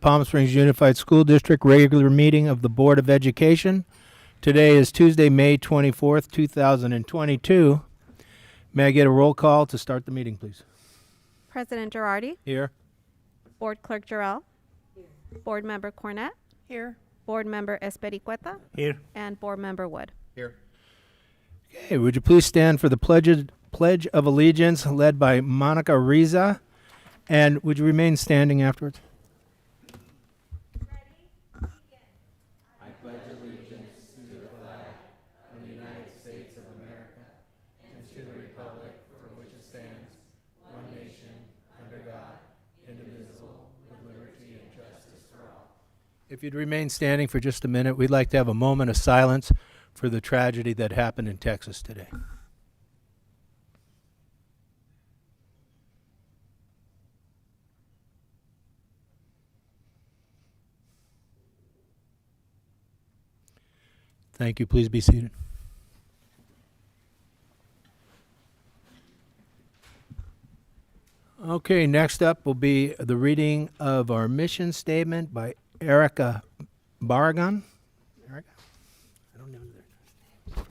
Palm Springs Unified School District regular meeting of the Board of Education. Today is Tuesday, May 24th, 2022. May I get a roll call to start the meeting, please? President Girardi, Here. Board Clerk Jarrell, Board Member Cornett, Here. Board Member Espericueta, Here. and Board Member Wood. Here. Okay, would you please stand for the Pledge of Allegiance led by Monica Riza, and would you remain standing afterwards? If you'd remain standing for just a minute, we'd like to have a moment of silence for the tragedy that happened in Texas today. Thank you. Please be seated. Okay, next up will be the reading of our mission statement by Erica Barragan. Erica? I don't know their name.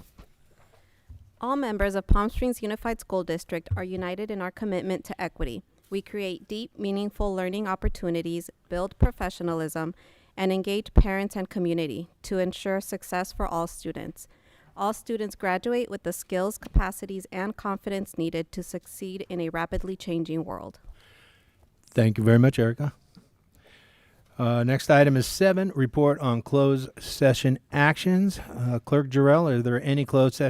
All members of Palm Springs Unified School District are united in our commitment to equity. We create deep, meaningful learning opportunities, build professionalism, and engage parents and community to ensure success for all students. All students graduate with the skills, capacities, and confidence needed to succeed in a rapidly changing world. Thank you very much, Erica. Next item is 7, report on closed session actions. Clerk Jarrell, are there any closed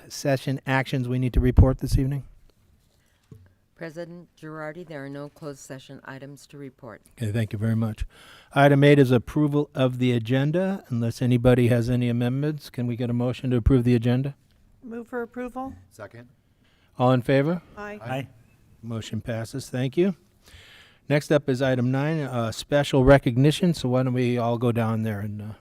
session actions we need to report this evening? President Girardi, there are no closed session items to report. Okay, thank you very much. Item 8 is approval of the agenda. Unless anybody has any amendments, can we get a motion to approve the agenda? Move for approval. Second. All in favor? Aye. Motion passes. Thank you. Next up is item 9, special recognition. So why don't we all go down there and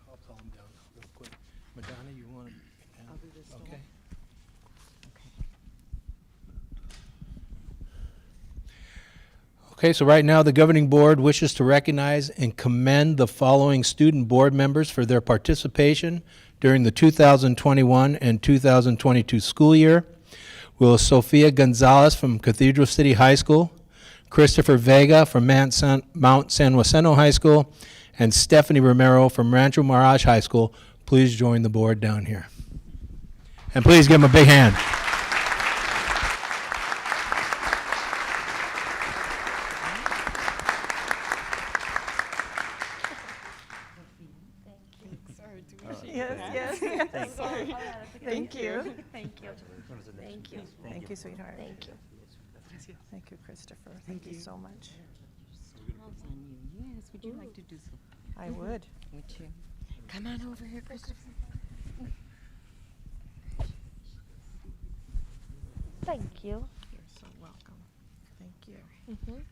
I'll call them down real quick. Madonna, you want to? I'll do this. Okay. Okay, so right now the governing board wishes to recognize and commend the following student board members for their participation during the 2021 and 2022 school year. Will Sofia Gonzalez from Cathedral City High School, Christopher Vega from Mount San Jacinto High School, and Stephanie Romero from Rancho Mirage High School please join the board down here. And please give them a big hand. Yes. Thank you. Thank you. Thank you, sweetheart. Thank you. Thank you, Christopher. Thank you so much. Yes, would you like to do so? I would. Would you? Come on over here, Christopher. Thank you. You're so welcome. Thank you.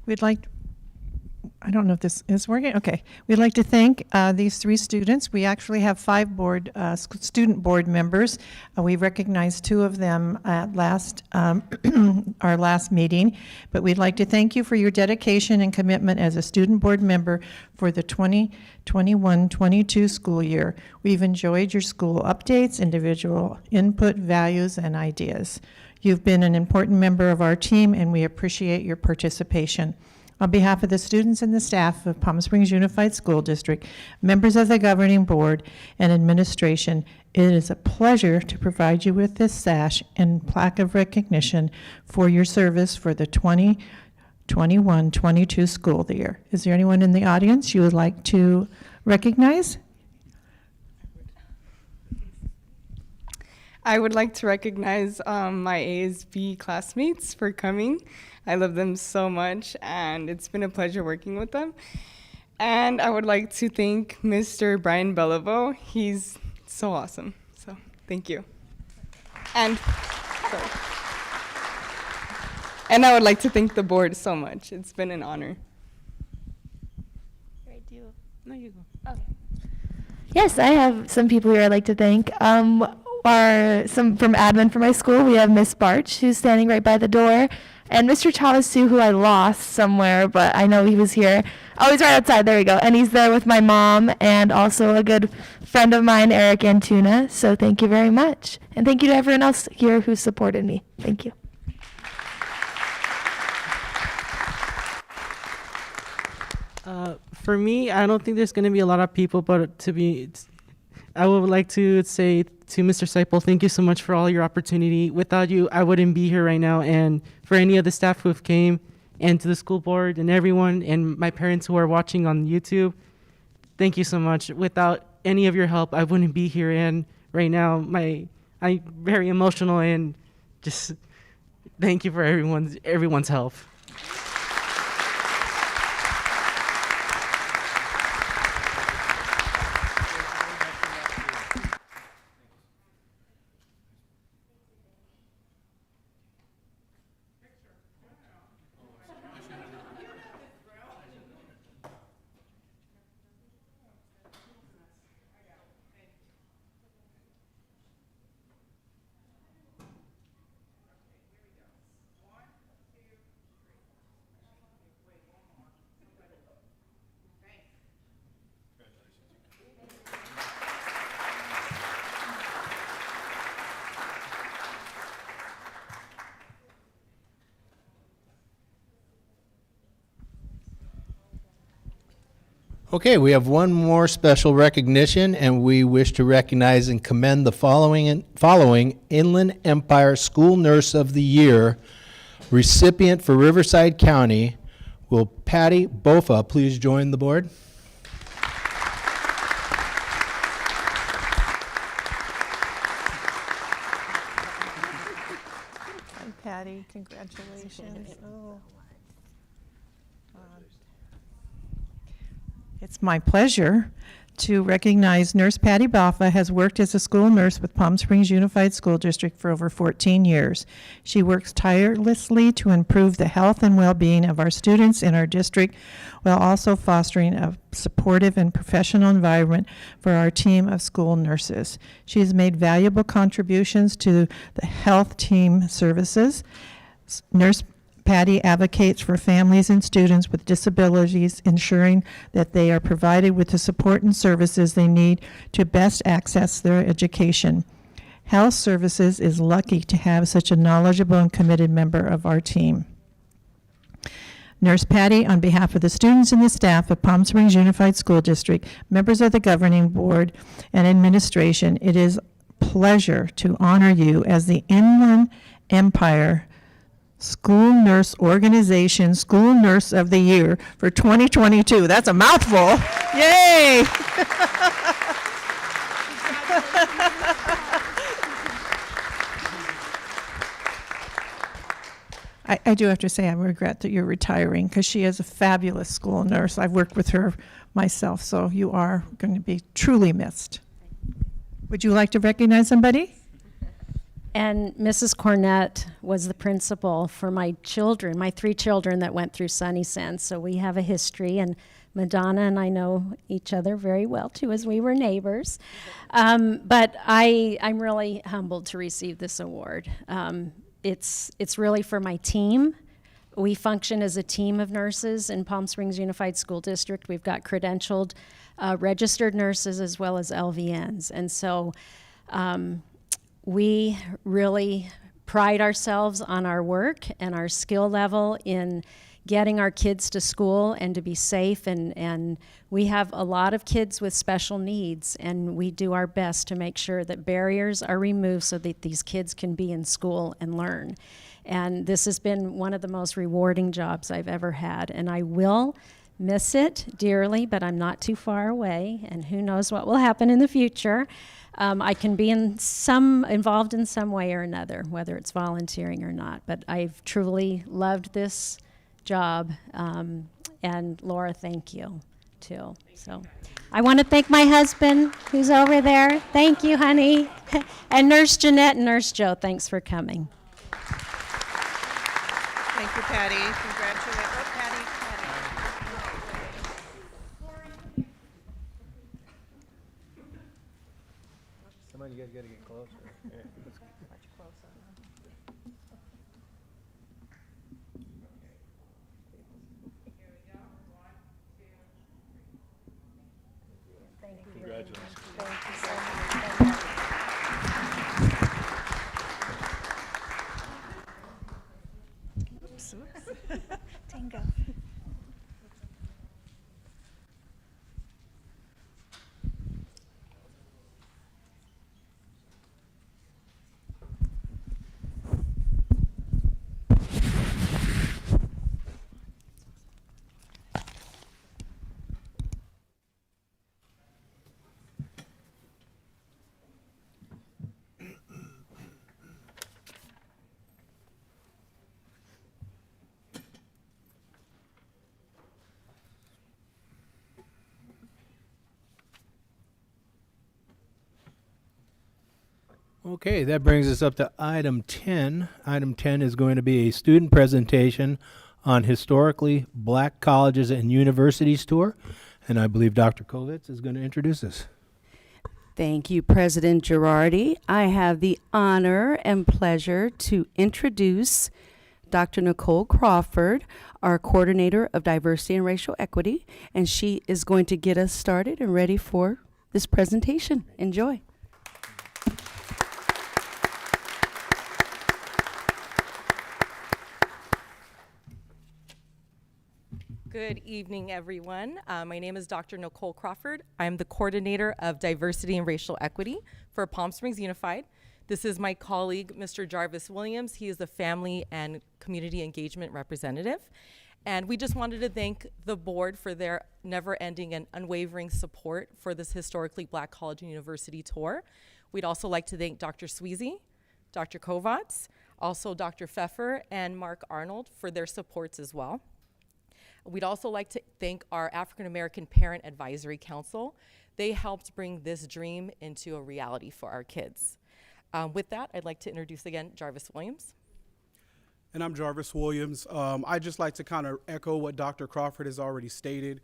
We'd like, I don't know if this is working. Okay. We'd like to thank these 3 students. We actually have 5 student board members. We recognized 2 of them at our last meeting, but we'd like to thank you for your dedication and commitment as a student board member for the 2021-22 school year. We've enjoyed your school updates, individual input, values, and ideas. You've been an important member of our team, and we appreciate your participation. On behalf of the students and the staff of Palm Springs Unified School District, members of the governing board, and administration, it is a pleasure to provide you with this sash and plaque of recognition for your service for the 2021-22 school year. Is there anyone in the audience you would like to recognize? I would like to recognize my ASB classmates for coming. I love them so much, and it's been a pleasure working with them. And I would like to thank Mr. Brian Bellavo. He's so awesome. So thank you. And I would like to thank the board so much. It's been an honor. Right, do you? No, you go. Yes, I have some people here I'd like to thank. Are some from admin for my school. We have Miss Barch, who's standing right by the door, and Mr. Chalasu, who I lost somewhere, but I know he was here. Oh, he's right outside. There we go. And he's there with my mom and also a good friend of mine, Eric Antuna. So thank you very much. And thank you to everyone else here who supported me. Thank you. For me, I don't think there's going to be a lot of people, but I would like to say to Mr. Seipel, thank you so much for all your opportunity. Without you, I wouldn't be here right now. And for any of the staff who have came, and to the school board and everyone, and my parents who are watching on YouTube, thank you so much. Without any of your help, I wouldn't be here. And right now, I'm very emotional, and just thank you for everyone's help. Okay, we have one more special recognition, and we wish to recognize and commend the following Inland Empire School Nurse of the Year recipient for Riverside County. Will Patty Bofa please join the board? Hi, Patty. Congratulations. Oh. It's my pleasure to recognize Nurse Patty Boffa has worked as a school nurse with Palm Springs Unified School District for over 14 years. She works tirelessly to improve the health and well-being of our students in our district while also fostering a supportive and professional environment for our team of school nurses. She has made valuable contributions to the health team services. Nurse Patty advocates for families and students with disabilities, ensuring that they are provided with the support and services they need to best access their education. Health Services is lucky to have such a knowledgeable and committed member of our team. Nurse Patty, on behalf of the students and the staff of Palm Springs Unified School District, members of the governing board and administration, it is a pleasure to honor you as the Inland Empire School Nurse Organization School Nurse of the Year for 2022. That's a mouthful. Yay! I do have to say I regret that you're retiring because she is a fabulous school nurse. I've worked with her myself, so you are going to be truly missed. Would you like to recognize somebody? And Mrs. Cornett was the principal for my children, my 3 children that went through Sunny Sands. So we have a history, and Madonna and I know each other very well too, as we were neighbors. But I'm really humbled to receive this award. It's really for my team. We function as a team of nurses in Palm Springs Unified School District. We've got credentialed, registered nurses as well as LVNs. And so we really pride ourselves on our work and our skill level in getting our kids to school and to be safe. And we have a lot of kids with special needs, and we do our best to make sure that barriers are removed so that these kids can be in school and learn. And this has been one of the most rewarding jobs I've ever had, and I will miss it dearly, but I'm not too far away, and who knows what will happen in the future. I can be involved in some way or another, whether it's volunteering or not, but I've truly loved this job, and Laura, thank you too. So I want to thank my husband who's over there. Thank you, honey. And Nurse Jeanette and Nurse Joe, thanks for coming. Thank you, Patty. Congratulations. Oh, Patty. Somebody, you guys gotta get closer. Yeah. Tango. Okay, that brings us up to item 10. Item 10 is going to be a student presentation on historically black colleges and universities tour. And I believe Dr. Kovitz is going to introduce us. Thank you, President Girardi. I have the honor and pleasure to introduce Dr. Nicole Crawford, our coordinator of diversity and racial equity, and she is going to get us started and ready for this presentation. Enjoy. Good evening, everyone. My name is Dr. Nicole Crawford. I'm the coordinator of diversity and racial equity for Palm Springs Unified. This is my colleague, Mr. Jarvis Williams. He is the family and community engagement representative. And we just wanted to thank the board for their never-ending and unwavering support for this historically black college and university tour. We'd also like to thank Dr. Sweezy, Dr. Kovacs, also Dr. Pfeffer and Mark Arnold for their supports as well. We'd also like to thank our African American Parent Advisory Council. They helped bring this dream into a reality for our kids. With that, I'd like to introduce again Jarvis Williams. And I'm Jarvis Williams. I'd just like to kind of echo what Dr. Crawford has already stated.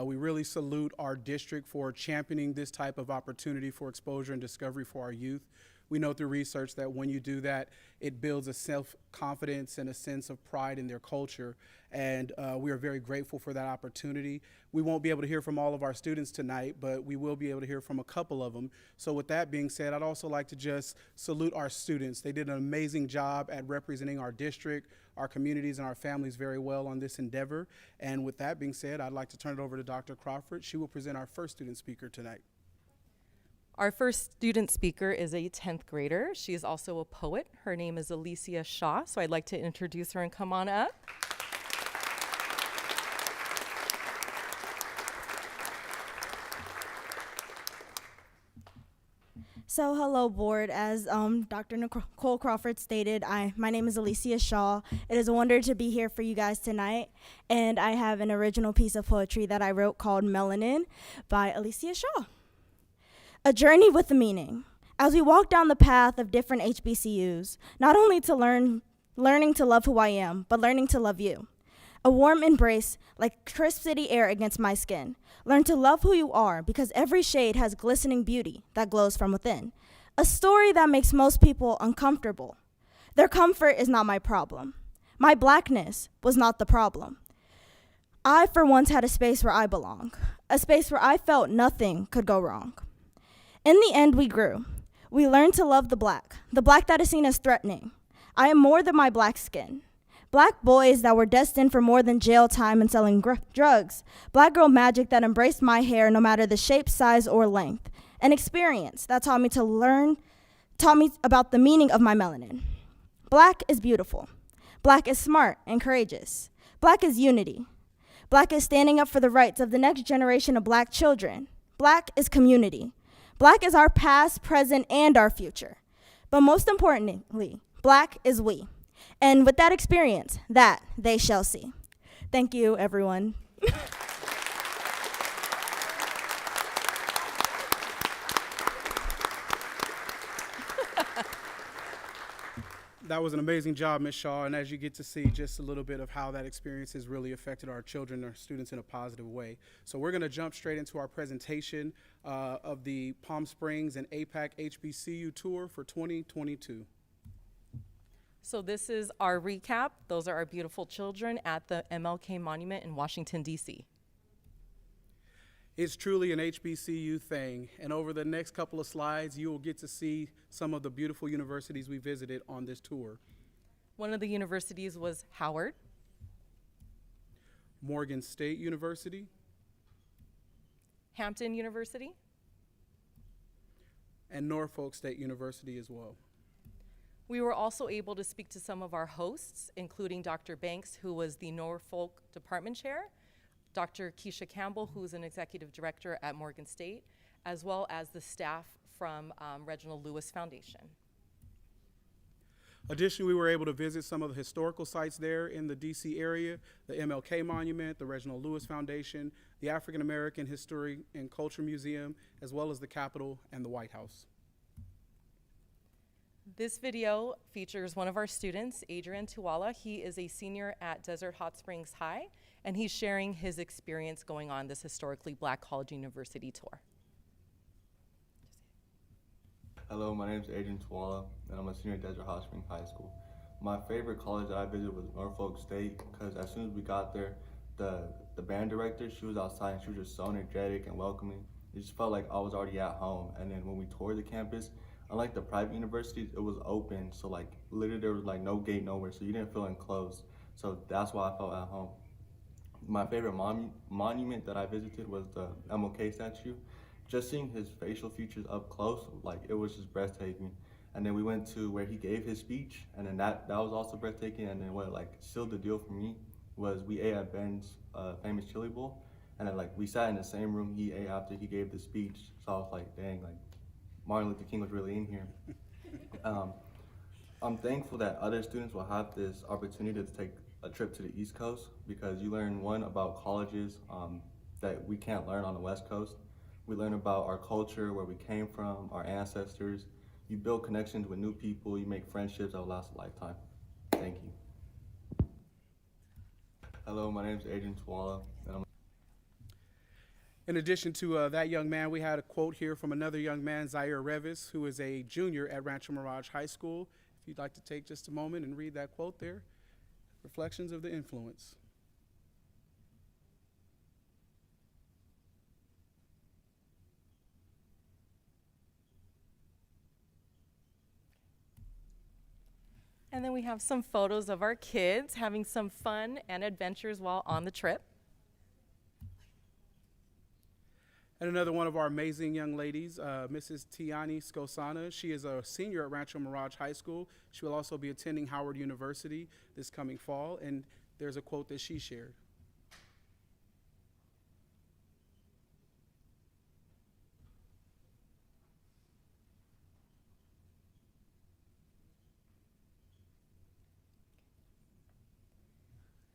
We really salute our district for championing this type of opportunity for exposure and discovery for our youth. We know through research that when you do that, it builds a self-confidence and a sense of pride in their culture. And we are very grateful for that opportunity. We won't be able to hear from all of our students tonight, but we will be able to hear from a couple of them. So with that being said, I'd also like to just salute our students. They did an amazing job at representing our district, our communities, and our families very well on this endeavor. And with that being said, I'd like to turn it over to Dr. Crawford. She will present our first student speaker tonight. Our first student speaker is a 10th grader. She is also a poet. Her name is Alicia Shaw, so I'd like to introduce her and come on up. So hello board, as Dr. Nicole Crawford stated, my name is Alicia Shaw. It is a wonder to be here for you guys tonight, and I have an original piece of poetry that I wrote called Melanin by Alicia Shaw. A journey with a meaning. As we walk down the path of different HBCUs, not only to learning to love who I am, but learning to love you. A warm embrace like crisp city air against my skin. Learn to love who you are because every shade has glistening beauty that glows from within. A story that makes most people uncomfortable. Their comfort is not my problem. My blackness was not the problem. I, for once, had a space where I belong, a space where I felt nothing could go wrong. In the end, we grew. We learned to love the black that is seen as threatening. I am more than my black skin. Black boys that were destined for more than jail time and selling drugs. Black girl magic that embraced my hair no matter the shape, size, or length. An experience that taught me about the meaning of my melanin. Black is beautiful. Black is smart and courageous. Black is unity. Black is standing up for the rights of the next generation of Black children. Black is community. Black is our past, present, and our future. But most importantly, Black is we. And with that experience, that they shall see. Thank you, everyone. That was an amazing job, Ms. Shaw, and as you get to see just a little bit of how that experience has really affected our children, our students in a positive way. So we're gonna jump straight into our presentation of the Palm Springs and APAC HBCU tour for 2022. So this is our recap. Those are our beautiful children at the MLK Monument in Washington, D.C. It's truly an HBCU thing, and over the next couple of slides, you will get to see some of the beautiful universities we visited on this tour. One of the universities was Howard, Morgan State University, Hampton University, and Norfolk State University as well. We were also able to speak to some of our hosts, including Dr. Banks, who was the Norfolk Department Chair, Dr. Keisha Campbell, who's an executive director at Morgan State, as well as the staff from Reginald Lewis Foundation. Additionally, we were able to visit some of the historical sites there in the DC area, the MLK Monument, the Reginald Lewis Foundation, the African American History and Culture Museum, as well as the Capitol and the White House. This video features one of our students, Adrian Tuwala. He is a senior at Desert Hot Springs High, and he's sharing his experience going on this historically Black college university tour. Hello, my name is Adrian Tuwala, and I'm a senior at Desert Hot Springs High School. My favorite college that I visited was Norfolk State, because as soon as we got there, the band director, she was outside and she was just so energetic and welcoming. It just felt like I was already at home. And then when we toured the campus, unlike the private universities, it was open. So like literally there was like no gate nowhere, so you didn't feel enclosed. So that's why I felt at home. My favorite monument that I visited was the MLK statue. Just seeing his facial features up close, like it was just breathtaking. And then we went to where he gave his speech, and then that was also breathtaking. And then what like sealed the deal for me was we ate at Ben's famous chili bowl, and then like we sat in the same room he ate after he gave the speech. So I was like, dang, like Martin Luther King was really in here. I'm thankful that other students will have this opportunity to take a trip to the East Coast, because you learn one about colleges that we can't learn on the West Coast. We learn about our culture, where we came from, our ancestors. You build connections with new people, you make friendships that will last a lifetime. Thank you. Hello, my name is Adrian Tuwala, and I'm In addition to that young man, we had a quote here from another young man, Zaire Revis, who is a junior at Rancho Mirage High School. If you'd like to take just a moment and read that quote there. Reflections of the Influence. And then we have some photos of our kids having some fun and adventures while on the trip. And another one of our amazing young ladies, Mrs. Tiani Scosana. She is a senior at Rancho Mirage High School. She will also be attending Howard University this coming fall, and there's a quote that she shared.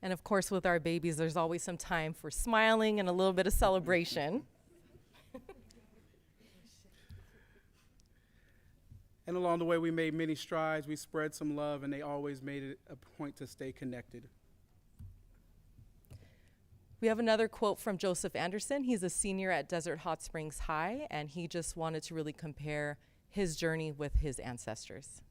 And of course, with our babies, there's always some time for smiling and a little bit of celebration. And along the way, we made many strides. We spread some love, and they always made it a point to stay connected. We have another quote from Joseph Anderson. He's a senior at Desert Hot Springs High, and he just wanted to really compare his journey with his ancestors.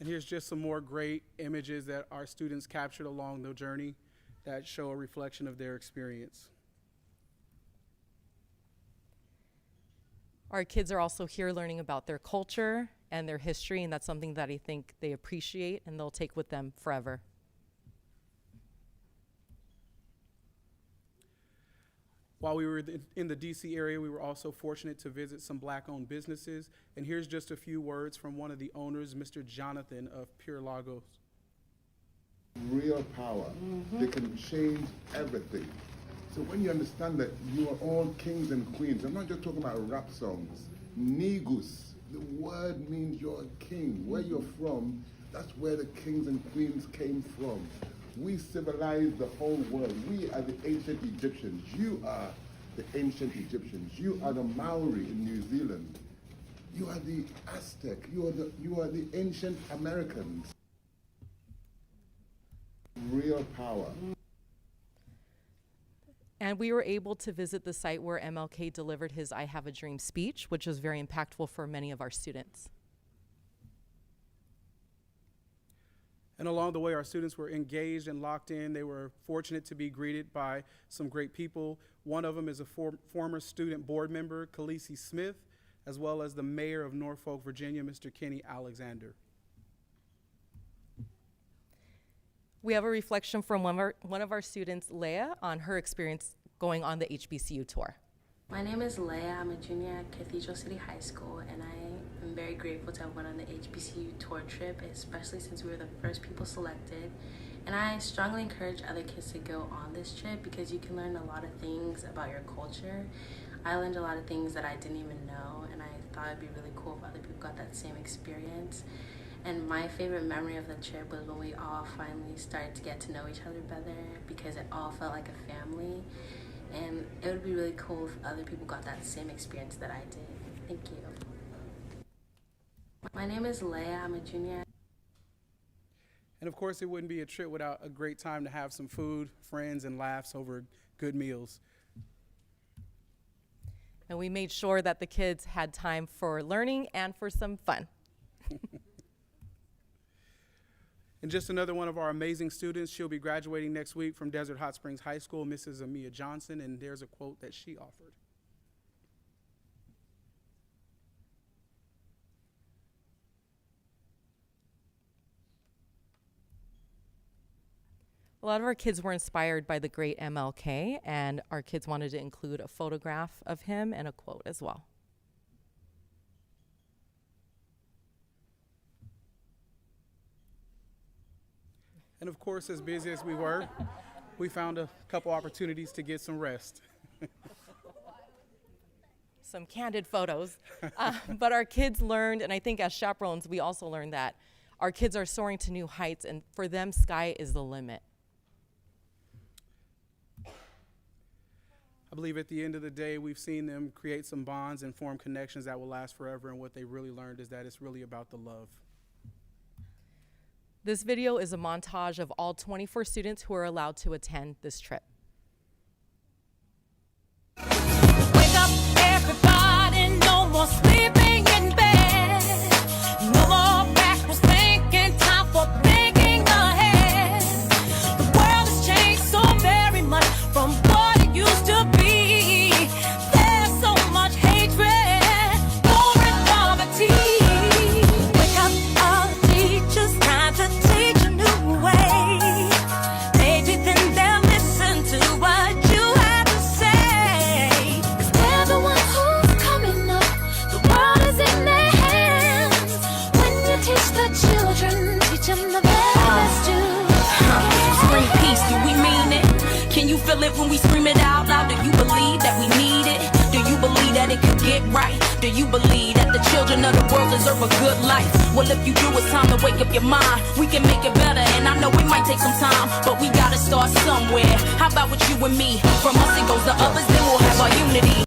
And here's just some more great images that our students captured along the journey that show a reflection of their experience. Our kids are also here learning about their culture and their history, and that's something that I think they appreciate and they'll take with them forever. While we were in the DC area, we were also fortunate to visit some Black-owned businesses. And here's just a few words from one of the owners, Mr. Jonathan of Pure Lagos. Real power. They can change everything. So when you understand that you are all kings and queens, I'm not just talking about rap songs. Negus, the word means you're a king. Where you're from, that's where the kings and queens came from. We civilized the whole world. We are the ancient Egyptians. You are the ancient Egyptians. You are the Maori in New Zealand. You are the Aztec. You are the ancient Americans. Real power. And we were able to visit the site where MLK delivered his I Have a Dream speech, which was very impactful for many of our students. And along the way, our students were engaged and locked in. They were fortunate to be greeted by some great people. One of them is a former student board member, Khaleesi Smith, as well as the mayor of Norfolk, Virginia, Mr. Kenny Alexander. We have a reflection from one of our students, Leah, on her experience going on the HBCU tour. My name is Leah. I'm a junior at Cathedral City High School, and I am very grateful to have went on the HBCU tour trip, especially since we were the first people selected. And I strongly encourage other kids to go on this trip because you can learn a lot of things about your culture. I learned a lot of things that I didn't even know, and I thought it'd be really cool if other people got that same experience. And my favorite memory of the trip was when we all finally started to get to know each other better because it all felt like a family. And it would be really cool if other people got that same experience that I did. Thank you. My name is Leah. I'm a junior. And of course, it wouldn't be a trip without a great time to have some food, friends, and laughs over good meals. And we made sure that the kids had time for learning and for some fun. And just another one of our amazing students, she'll be graduating next week from Desert Hot Springs High School, Mrs. Amia Johnson, and there's a quote that she offered. A lot of our kids were inspired by the great MLK, and our kids wanted to include a photograph of him and a quote as well. And of course, as busy as we were, we found a couple opportunities to get some rest. Some candid photos. But our kids learned, and I think as chaperones, we also learned that our kids are soaring to new heights, and for them, sky is the limit. I believe at the end of the day, we've seen them create some bonds and form connections that will last forever, and what they really learned is that it's really about the love. This video is a montage of all 24 students who are allowed to attend this trip. Wake up, everybody, no more sleeping in bed. No more backwards thinking, time for thinking ahead. The world has changed so very much from what it used to be. There's so much hatred, war and poverty. Wake up, all the teachers, time to teach a new way. Maybe then they'll listen to what you have to say. 'Cause they're the ones who's coming up. The world is in their hands. When you teach the children, teach them the very best you can. Scream peace, do we mean it? Can you feel it when we scream it out loud? Do you believe that we need it? Do you believe that it could get right? Do you believe that the children of the world deserve a good life? Well, if you do, it's time to wake up your mind. We can make it better, and I know it might take some time, but we gotta start somewhere. How about with you and me? From us it goes to others, then we'll have our unity.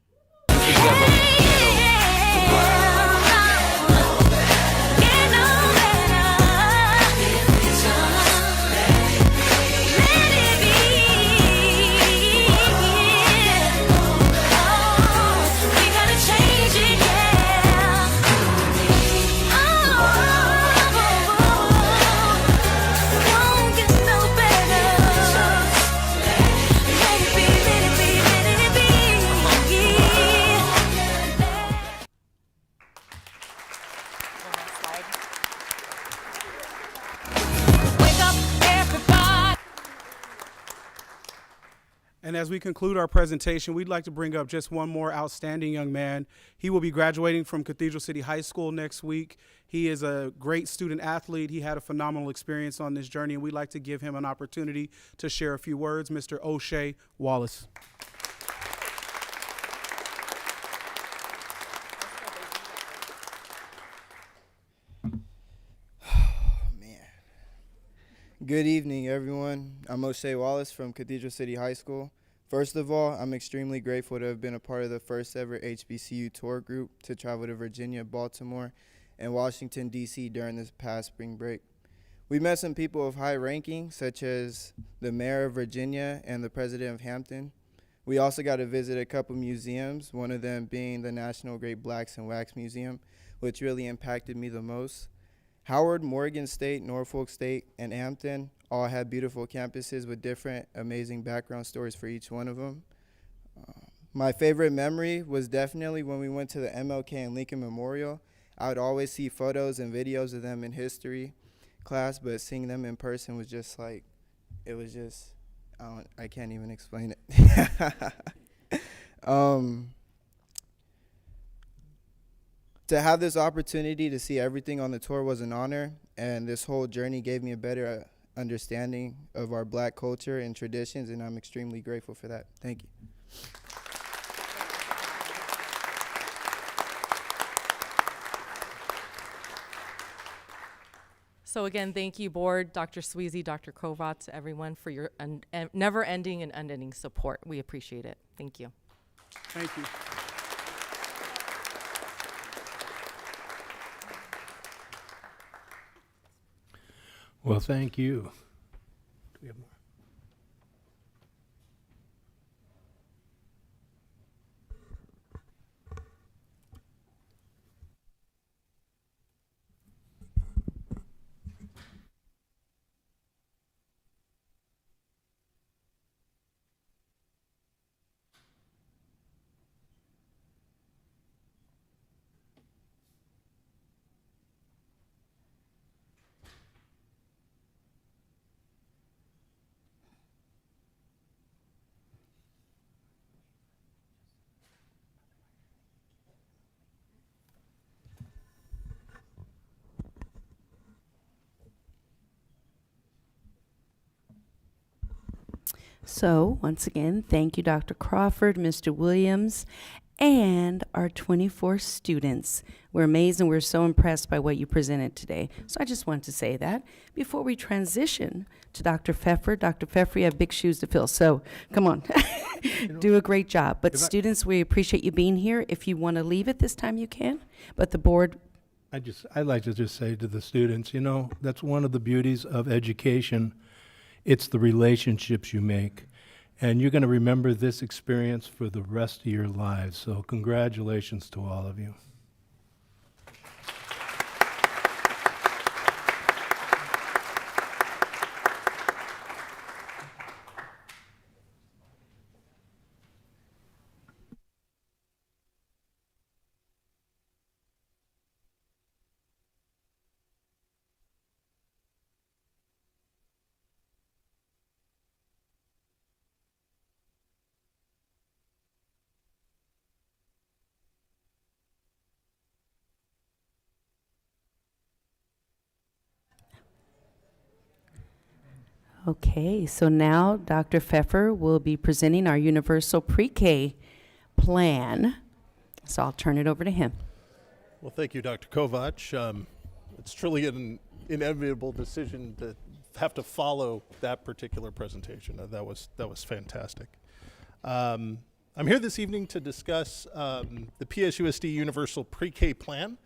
And as we conclude our presentation, we'd like to bring up just one more outstanding young man. He will be graduating from Cathedral City High School next week. He is a great student athlete. He had a phenomenal experience on this journey, and we'd like to give him an opportunity to share a few words. Mr. O'Shea Wallace. Good evening, everyone. I'm O'Shea Wallace from Cathedral City High School. First of all, I'm extremely grateful to have been a part of the first ever HBCU tour group to travel to Virginia, Baltimore, and Washington, D.C. during this past spring break. We met some people of high ranking, such as the mayor of Virginia and the president of Hampton. We also got to visit a couple museums, one of them being the National Great Blacks and Wax Museum, which really impacted me the most. Howard, Morgan State, Norfolk State, and Hampton all had beautiful campuses with different amazing background stories for each one of them. My favorite memory was definitely when we went to the MLK and Lincoln Memorial. I would always see photos and videos of them in history class, but seeing them in person was just like, it was just, I can't even explain it. To have this opportunity to see everything on the tour was an honor, and this whole journey gave me a better understanding of our Black culture and traditions, and I'm extremely grateful for that. Thank you. So again, thank you, board, Dr. Sweezy, Dr. Kovat, everyone for your never-ending and unending support. We appreciate it. Thank you. Thank you. Well, thank you. Do we have more? So, once again, thank you, Dr. Crawford, Mr. Williams, and our 24 students. We're amazed and we're so impressed by what you presented today. So I just wanted to say that before we transition to Dr. Pfeffer. Dr. Pfeffer, you have big shoes to fill, so come on, do a great job. But students, we appreciate you being here. If you want to leave at this time, you can, but the board. I'd like to just say to the students, you know, that's one of the beauties of education. It's the relationships you make. And you're going to remember this experience for the rest of your lives. So congratulations to all of you. Okay, so now Dr. Pfeffer will be presenting our universal pre-K plan. So I'll turn it over to him. Well, thank you, Dr. Kovac. It's truly an inevitable decision to have to follow that particular presentation. That was fantastic. I'm here this evening to discuss the PSUSD Universal Pre-K Plan.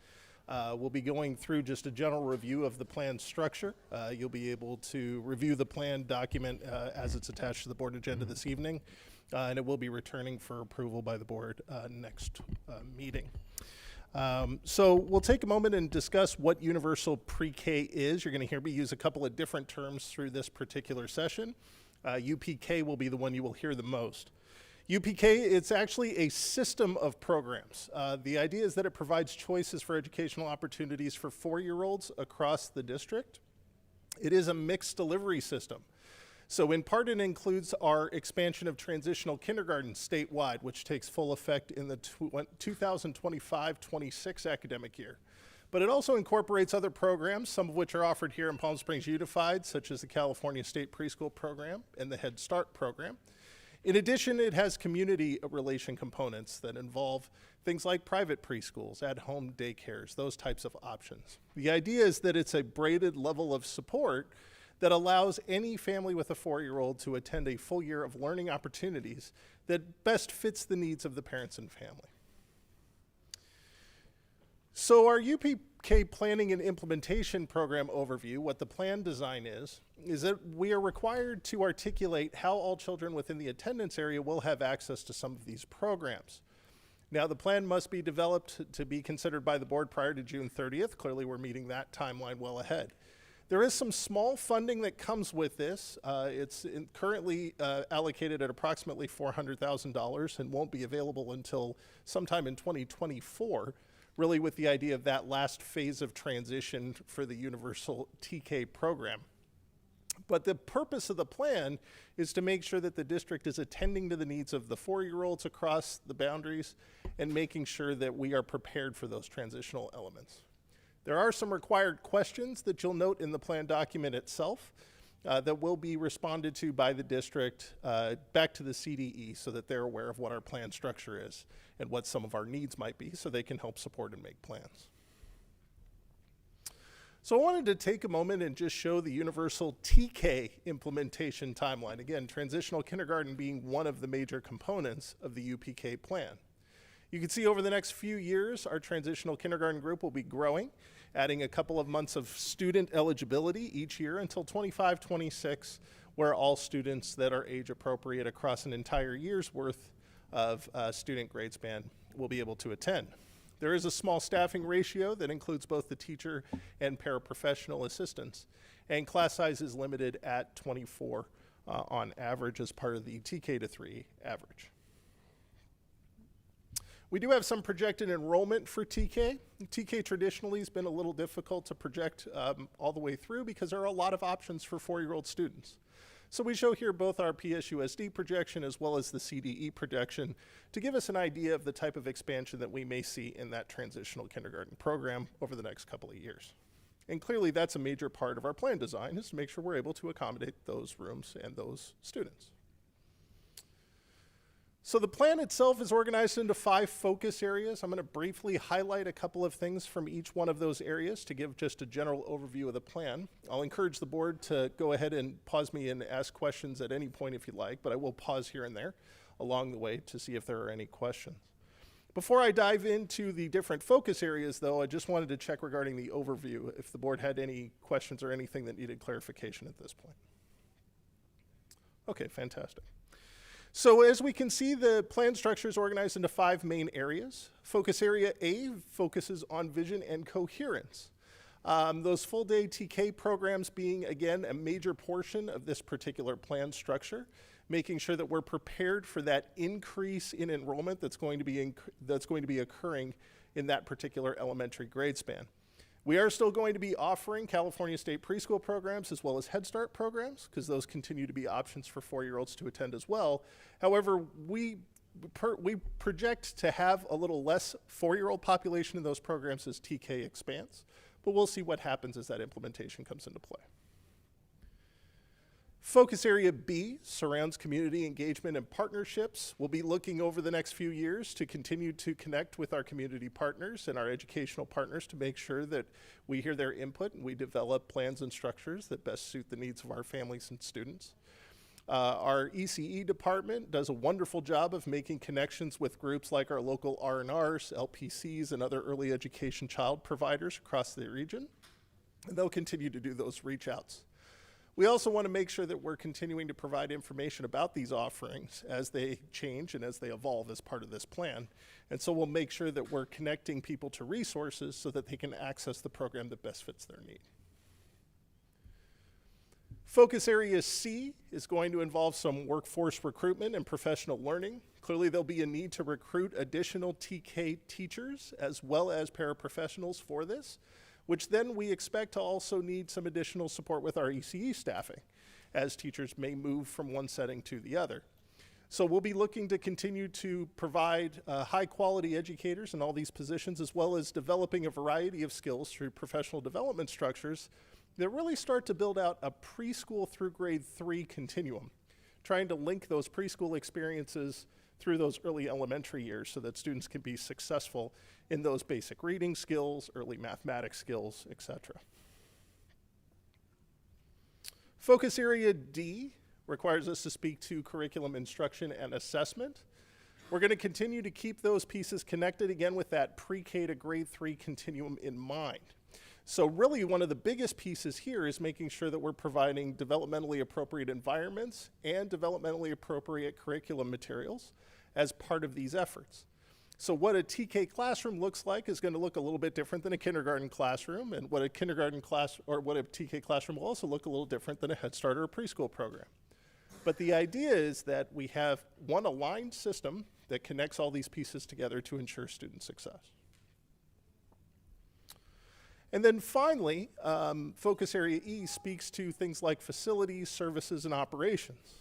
We'll be going through just a general review of the plan structure. You'll be able to review the plan document as it's attached to the board agenda this evening, and it will be returning for approval by the board next meeting. So we'll take a moment and discuss what universal pre-K is. You're going to hear me use a couple of different terms through this particular session. UPK will be the one you will hear the most. UPK, it's actually a system of programs. The idea is that it provides choices for educational opportunities for 4-year-olds across the district. It is a mixed delivery system. So in part, it includes our expansion of transitional kindergarten statewide, which takes full effect in the 2025-26 academic year. But it also incorporates other programs, some of which are offered here in Palm Springs Unified, such as the California State Preschool Program and the Head Start Program. In addition, it has community relation components that involve things like private preschools, at-home daycares, those types of options. The idea is that it's a braided level of support that allows any family with a 4-year-old to attend a full year of learning opportunities that best fits the needs of the parents and family. So our UPK planning and implementation program overview, what the plan design is that we are required to articulate how all children within the attendance area will have access to some of these programs. Now, the plan must be developed to be considered by the board prior to June 30th. Clearly, we're meeting that timeline well ahead. There is some small funding that comes with this. It's currently allocated at approximately $400,000 and won't be available until sometime in 2024, really with the idea of that last phase of transition for the universal TK program. But the purpose of the plan is to make sure that the district is attending to the needs of the 4-year-olds across the boundaries and making sure that we are prepared for those transitional elements. There are some required questions that you'll note in the plan document itself that will be responded to by the district back to the CDE so that they're aware of what our plan structure is and what some of our needs might be so they can help support and make plans. So I wanted to take a moment and just show the universal TK implementation timeline. Again, transitional kindergarten being one of the major components of the UPK plan. You can see over the next few years, our transitional kindergarten group will be growing, adding a couple of months of student eligibility each year until 25-26, where all students that are age appropriate across an entire year's worth of student grade span will be able to attend. There is a small staffing ratio that includes both the teacher and paraprofessional assistants, and class size is limited at 24 on average as part of the TK to 3 average. We do have some projected enrollment for TK. TK traditionally has been a little difficult to project all the way through because there are a lot of options for 4-year-old students. So we show here both our PSUSD projection as well as the CDE projection to give us an idea of the type of expansion that we may see in that transitional kindergarten program over the next couple of years. And clearly that's a major part of our plan design, is to make sure we're able to accommodate those rooms and those students. So the plan itself is organized into 5 focus areas. I'm going to briefly highlight a couple of things from each one of those areas to give just a general overview of the plan. I'll encourage the board to go ahead and pause me and ask questions at any point if you'd like, but I will pause here and there along the way to see if there are any questions. Before I dive into the different focus areas, though, I just wanted to check regarding the overview, if the board had any questions or anything that needed clarification at this point. Okay, fantastic. So as we can see, the plan structure is organized into 5 main areas. Focus area A focuses on vision and coherence. Those full day TK programs being, again, a major portion of this particular plan structure, making sure that we're prepared for that increase in enrollment that's going to be occurring in that particular elementary grade span. We are still going to be offering California State Preschool programs as well as Head Start programs, because those continue to be options for 4-year-olds to attend as well. However, we project to have a little less 4-year-old population in those programs as TK expands, but we'll see what happens as that implementation comes into play. Focus area B surrounds community engagement and partnerships. We'll be looking over the next few years to continue to connect with our community partners and our educational partners to make sure that we hear their input and we develop plans and structures that best suit the needs of our families and students. Our ECE department does a wonderful job of making connections with groups like our local R&Rs, LPCs, and other early education child providers across the region. And they'll continue to do those reach outs. We also want to make sure that we're continuing to provide information about these offerings as they change and as they evolve as part of this plan. And so we'll make sure that we're connecting people to resources so that they can access the program that best fits their need. Focus area C is going to involve some workforce recruitment and professional learning. Clearly there'll be a need to recruit additional TK teachers as well as paraprofessionals for this, which then we expect to also need some additional support with our ECE staffing. as teachers may move from one setting to the other. So we'll be looking to continue to provide high quality educators in all these positions, as well as developing a variety of skills through professional development structures that really start to build out a preschool through grade 3 continuum, trying to link those preschool experiences through those early elementary years so that students can be successful in those basic reading skills, early mathematics skills, etc. Focus area D requires us to speak to curriculum instruction and assessment. We're going to continue to keep those pieces connected again with that pre-K to grade 3 continuum in mind. So really one of the biggest pieces here is making sure that we're providing developmentally appropriate environments and developmentally appropriate curriculum materials as part of these efforts. So what a TK classroom looks like is going to look a little bit different than a kindergarten classroom, and what a kindergarten class or what a TK classroom will also look a little different than a Head Start or a preschool program. But the idea is that we have one aligned system that connects all these pieces together to ensure student success. And then finally, Focus Area E speaks to things like facilities, services, and operations.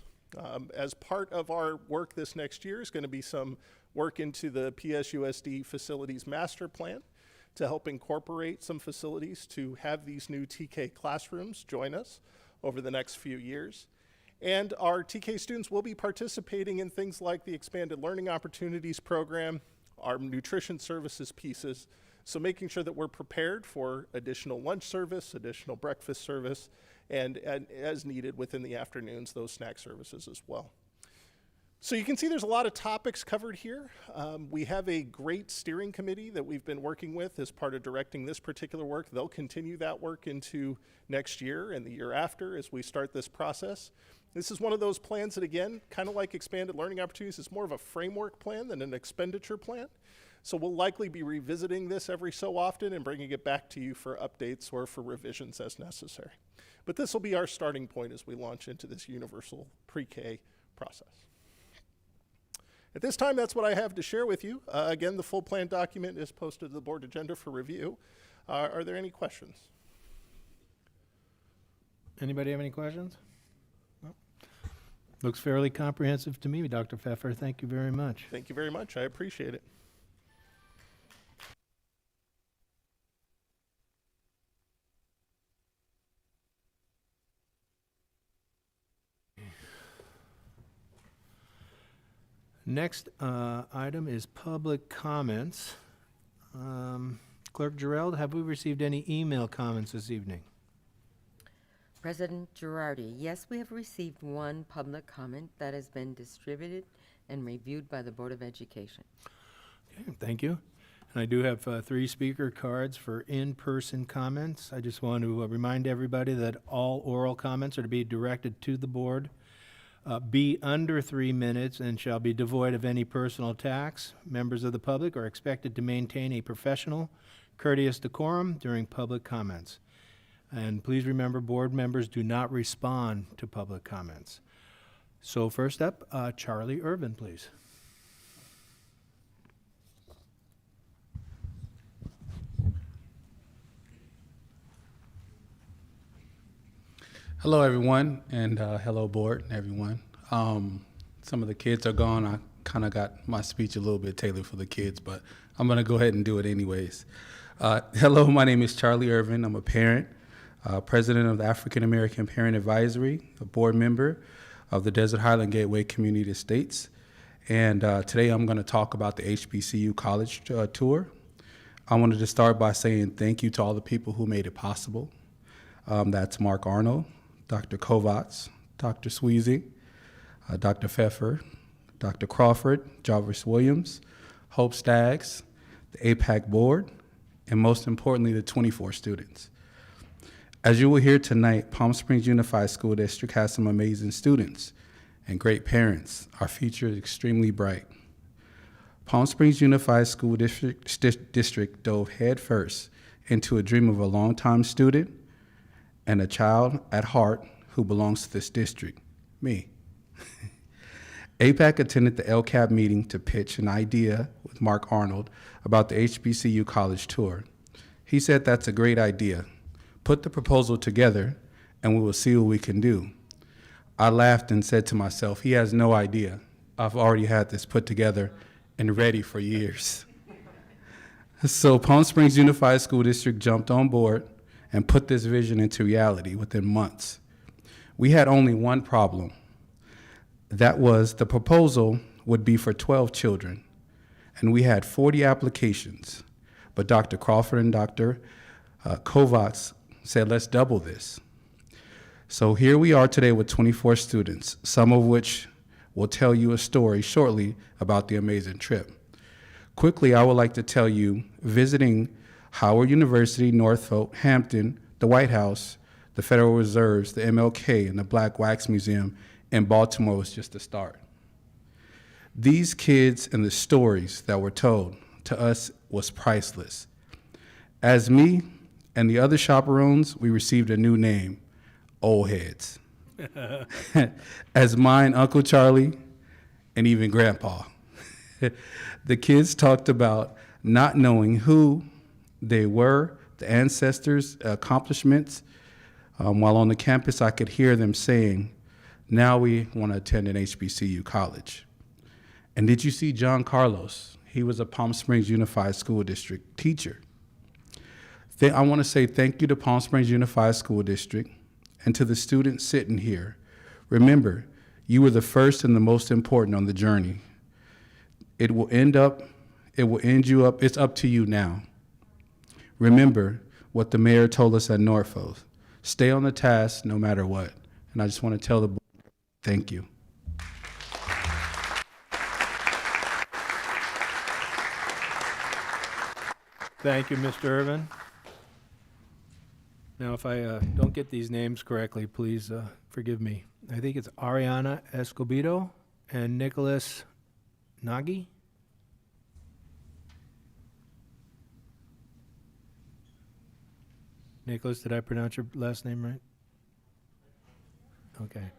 As part of our work this next year is going to be some work into the PSUSD Facilities Master Plan to help incorporate some facilities to have these new TK classrooms join us over the next few years. And our TK students will be participating in things like the Expanded Learning Opportunities Program, our nutrition services pieces, so making sure that we're prepared for additional lunch service, additional breakfast service, and as needed within the afternoons, those snack services as well. So you can see there's a lot of topics covered here. We have a great steering committee that we've been working with as part of directing this particular work. They'll continue that work into next year and the year after as we start this process. This is one of those plans that, again, kind of like Expanded Learning Opportunities, it's more of a framework plan than an expenditure plan. So we'll likely be revisiting this every so often and bringing it back to you for updates or for revisions as necessary. But this will be our starting point as we launch into this universal pre-K process. At this time, that's what I have to share with you. Again, the full plan document is posted to the board agenda for review. Are there any questions? Anybody have any questions? No? Looks fairly comprehensive to me, Dr. Pfeffer. Thank you very much. Thank you very much. I appreciate it. Next item is public comments. Clerk Gerald, have we received any email comments this evening? President Girardi, yes, we have received one public comment that has been distributed and reviewed by the Board of Education. Okay, thank you. And I do have 3 speaker cards for in-person comments. I just want to remind everybody that all oral comments are to be directed to the board, be under 3 minutes, and shall be devoid of any personal attacks. Members of the public are expected to maintain a professional, courteous decorum during public comments. And please remember, board members do not respond to public comments. So first up, Charlie Irvin, please. Hello, everyone, and hello, board, everyone. Some of the kids are gone. I kind of got my speech a little bit tailored for the kids, but I'm going to go ahead and do it anyways. Hello, my name is Charlie Irvin. I'm a parent, president of the African American Parent Advisory, a board member of the Desert Highland Gateway Community Estates, and today I'm going to talk about the HBCU college tour. I wanted to start by saying thank you to all the people who made it possible. That's Mark Arnold, Dr. Kovacs, Dr. Sweezy, Dr. Pfeffer, Dr. Crawford, Jarvis Williams, Hope Staggs, the APAC board, and most importantly, the 24 students. As you will hear tonight, Palm Springs Unified School District has some amazing students and great parents. Our future is extremely bright. Palm Springs Unified School District dove headfirst into a dream of a longtime student and a child at heart who belongs to this district, me. APAC attended the LCAP meeting to pitch an idea with Mark Arnold about the HBCU college tour. He said, "That's a great idea. Put the proposal together and we will see what we can do." I laughed and said to myself, he has no idea. I've already had this put together and ready for years. So Palm Springs Unified School District jumped on board and put this vision into reality within months. We had only one problem. That was the proposal would be for 12 children, and we had 40 applications. But Dr. Crawford and Dr. Kovacs said, let's double this. So here we are today with 24 students, some of which will tell you a story shortly about the amazing trip. Quickly, I would like to tell you, visiting Howard University, Norfolk, Hampton, the White House, the Federal Reserves, the MLK, and the Black Wax Museum in Baltimore was just the start. These kids and the stories that were told to us was priceless. As me and the other chaperones, we received a new name, Old Heads. As mine, Uncle Charlie, and even Grandpa. The kids talked about not knowing who they were, the ancestors' accomplishments. While on the campus, I could hear them saying, now we want to attend an HBCU college. And did you see John Carlos? He was a Palm Springs Unified School District teacher. I want to say thank you to Palm Springs Unified School District and to the students sitting here. Remember, you were the first and the most important on the journey. It will end you up, it's up to you now. Remember what the mayor told us at Norfolk. Stay on the task no matter what. And I just want to tell the board, thank you. Thank you, Mr. Irvin. Now, if I don't get these names correctly, please forgive me. I think it's Ariana Escobedo and Nicholas Nagy. Nicholas, did I pronounce your last name right? Okay.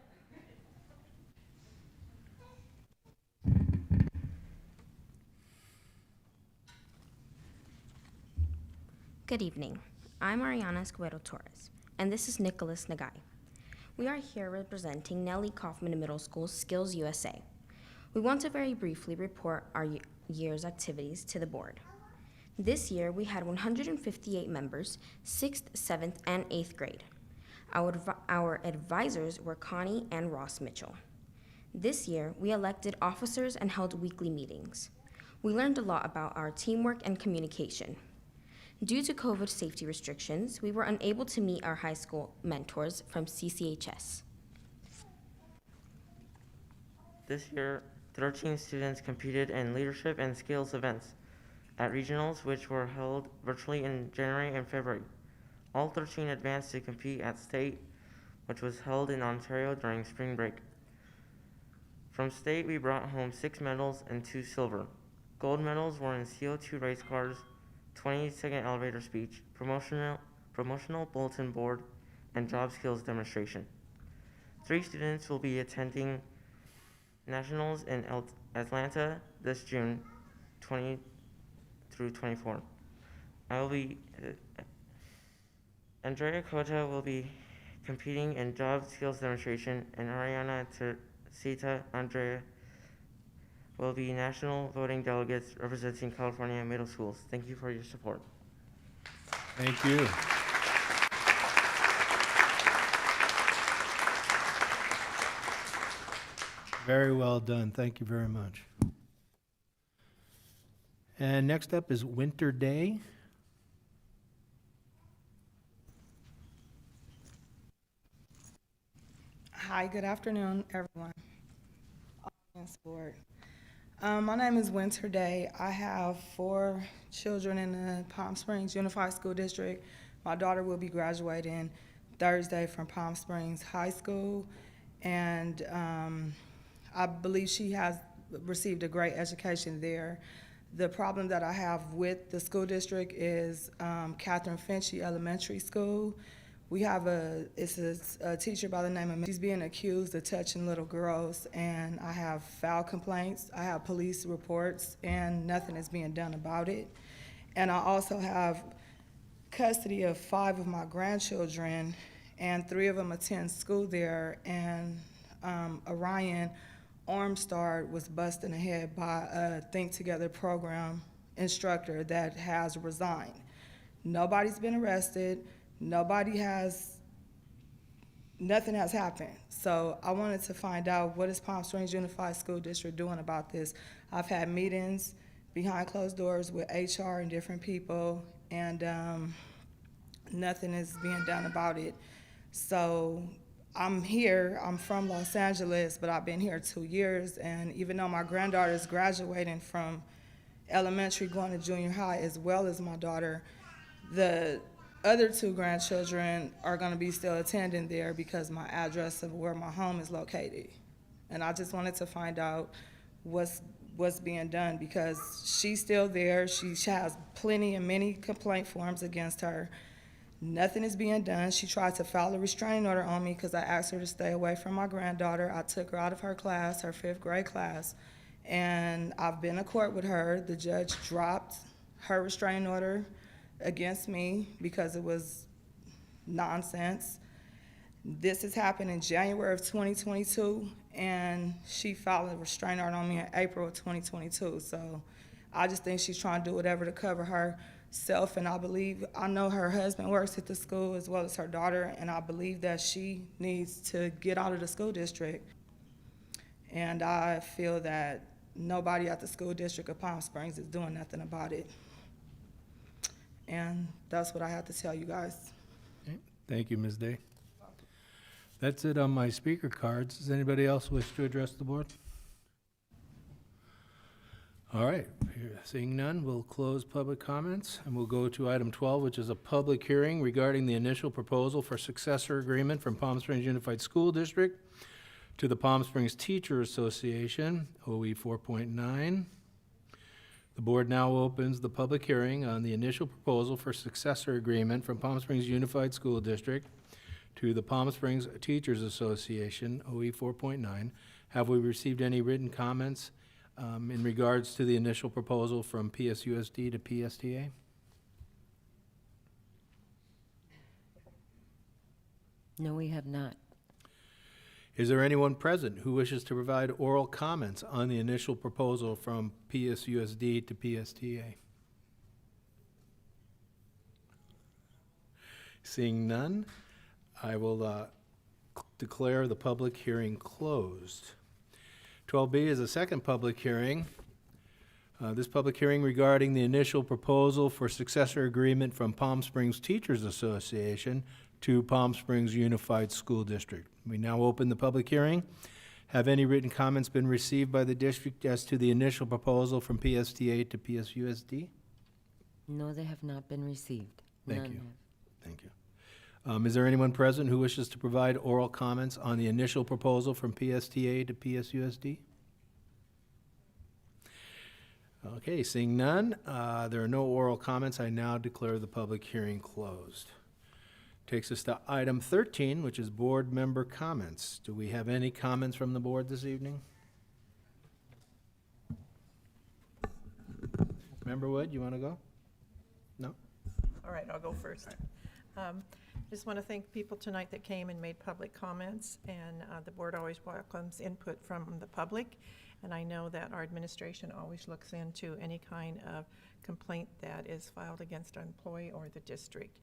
Good evening. I'm Ariana Escobedo Torres, and this is Nicholas Nagai. We are here representing Nellie Kaufman Middle School Skills USA. We want to very briefly report our year's activities to the board. This year, we had 158 members, 6th, 7th, and 8th grade. Our advisors were Connie and Ross Mitchell. This year, we elected officers and held weekly meetings. We learned a lot about our teamwork and communication. Due to COVID safety restrictions, we were unable to meet our high school mentors from CCHS. This year, 13 students competed in leadership and skills events at regionals, which were held virtually in January and February. All 13 advanced to compete at state, which was held in Ontario during spring break. From state, we brought home 6 medals and 2 silver. Gold medals were in CO2 race cars, 20-second elevator speech, promotional bulletin board, and job skills demonstration. 3 students will be attending nationals in Atlanta this June 20 through 24. Andrea Cota will be competing in job skills demonstration, and Ariana Sita Andrea will be national voting delegates representing California middle schools. Thank you for your support. Thank you. Very well done. Thank you very much. And next up is Winter Day. Hi, good afternoon, everyone. Audience board. My name is Winter Day. I have 4 children in the Palm Springs Unified School District. My daughter will be graduating Thursday from Palm Springs High School, and I believe she has received a great education there. The problem that I have with the school district is Catherine Finchy Elementary School. We have a teacher by the name of, she's being accused of touching little girls, and I have foul complaints, I have police reports, and nothing is being done about it. And I also have custody of 5 of my grandchildren, and 3 of them attend school there, and Orion Armstar was busted in the head by a Think Together program instructor that has resigned. Nobody's been arrested. Nothing has happened. So I wanted to find out, what is Palm Springs Unified School District doing about this? I've had meetings behind closed doors with HR and different people, and nothing is being done about it. So I'm here, I'm from Los Angeles, but I've been here 2 years, and even though my granddaughter is graduating from elementary going to junior high, as well as my daughter, the other 2 grandchildren are gonna be still attending there because my address of where my home is located. And I just wanted to find out what's being done, because she's still there. She has plenty and many complaint forms against her. Nothing is being done. She tried to file a restraining order on me because I asked her to stay away from my granddaughter. I took her out of her class, her 5th grade class, and I've been in court with her. The judge dropped her restraining order against me because it was nonsense. This has happened in January of 2022, and she filed a restraining order on me in April of 2022. So I just think she's trying to do whatever to cover herself, and I know her husband works at the school as well as her daughter, and I believe that she needs to get out of the school district. And I feel that nobody at the school district of Palm Springs is doing nothing about it. And that's what I have to tell you guys. Okay. Thank you, Ms. Day. That's it on my speaker cards. Does anybody else wish to address the board? All right, seeing none, we'll close public comments, and we'll go to item 12, which is a public hearing regarding the initial proposal for successor agreement from Palm Springs Unified School District to the Palm Springs Teacher Association, OE 4.9. The board now opens the public hearing on the initial proposal for successor agreement from Palm Springs Unified School District to the Palm Springs Teachers Association, OE 4.9. Have we received any written comments in regards to the initial proposal from PSUSD to PSTA? No, we have not. Is there anyone present who wishes to provide oral comments on the initial proposal from PSUSD to PSTA? Seeing none, I will declare the public hearing closed. 12B is a second public hearing. This public hearing regarding the initial proposal for successor agreement from Palm Springs Teachers Association to Palm Springs Unified School District. We now open the public hearing. Have any written comments been received by the district as to the initial proposal from PSTA to PSUSD? No, they have not been received. Thank None you. have. Thank you. Is there anyone present who wishes to provide oral comments on the initial proposal from PSTA to PSUSD? Okay, seeing none, there are no oral comments. I now declare the public hearing closed. Takes us to item 13, which is board member comments. Do we have any comments from the board this evening? Member Wood, you want to go? No? All right, I'll go first. Just want to thank people tonight that came and made public comments, and the board always welcomes input from the public, and I know that our administration always looks into any kind of complaint that is filed against an employee or the district.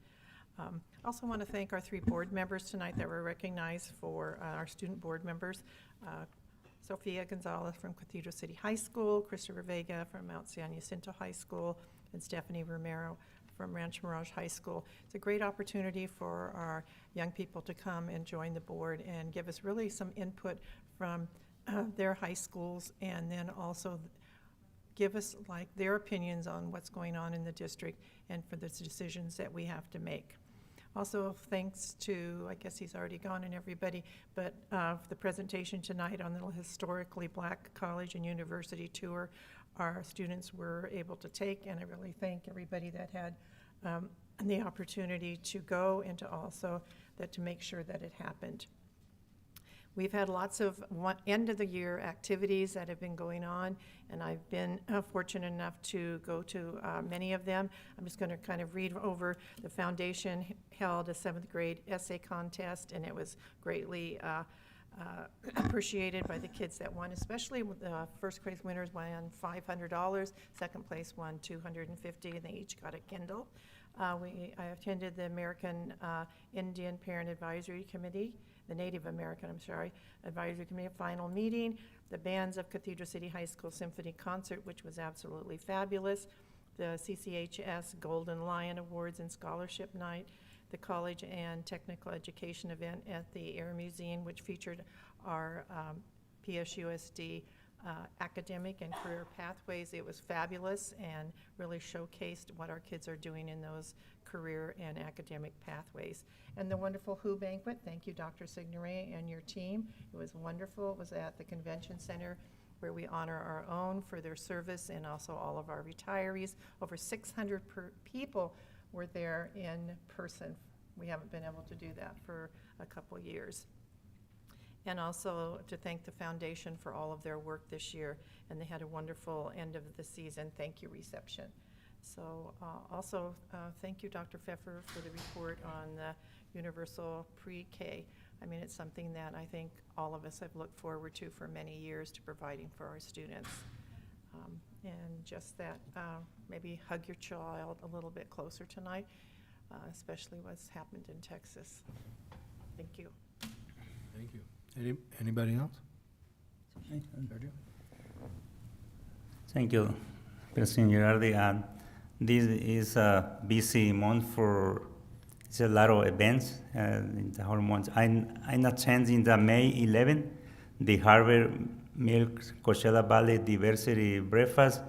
Also want to thank our 3 board members tonight that were recognized for our student board members. Sofia Gonzalez from Cathedral City High School, Christopher Vega from Mount San Jacinto High School, and Stephanie Romero from Rancho Mirage High School. It's a great opportunity for our young people to come and join the board and give us really some input from their high schools, and then also give us like their opinions on what's going on in the district and for the decisions that we have to make. Also, thanks to, I guess he's already gone and everybody, but the presentation tonight on the historically black college and university tour our students were able to take, and I really thank everybody that had the opportunity to go and to also that to make sure that it happened. We've had lots of end of the year activities that have been going on, and I've been fortunate enough to go to many of them. I'm just going to kind of read over. The foundation held a 7th grade essay contest, and it was greatly appreciated by the kids that won, especially with the first place winners won $500, second place won $250, and they each got a Kindle. I attended the American Indian Parent Advisory Committee, the Native American, Advisory Committee final meeting, the bands of Cathedral City High School Symphony Concert, which was absolutely fabulous, the CCHS Golden Lion Awards and Scholarship Night, the College and Technical Education event at the Air Museum, which featured our PSUSD academic and career pathways. It was fabulous and really showcased what our kids are doing in those career and academic pathways. And the wonderful Who Banquet, thank you, Dr. Signoret and your team. It was wonderful. It was at the Convention Center where we honor our own for their service and also all of our retirees. Over 600 people were there in person. We haven't been able to do that for a couple years. And also to thank the foundation for all of their work this year, and they had a wonderful end of the season thank you reception. So also thank you, Dr. Pfeffer, for the report on the universal pre-K. I mean, it's something that I think all of us have looked forward to for many years, to providing for our students. And just that, maybe hug your child a little bit closer tonight, especially what's happened in Texas. Thank you. Thank you. Anybody else? Sergio? Thank you, President Girardi. This is a busy month for it's a lot of events in the whole month. I'm attending the May 11th, the Harvard Milk Coachella Valley Diversity Breakfast.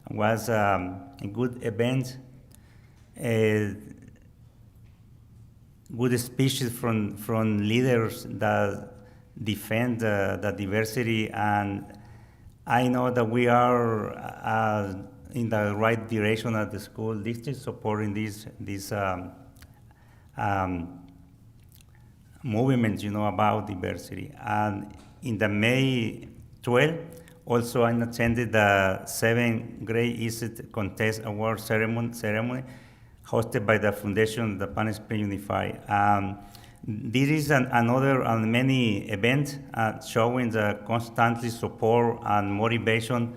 Was a good event. Good speeches from leaders that defend the diversity, and I know that we are in the right direction at the school district, supporting this movement, about diversity. And in the May 12th, also I attended the 7th grade ESIT contest award ceremony hosted by the Foundation, the Palm Springs Unified. This is another and many events showing the constantly support and motivation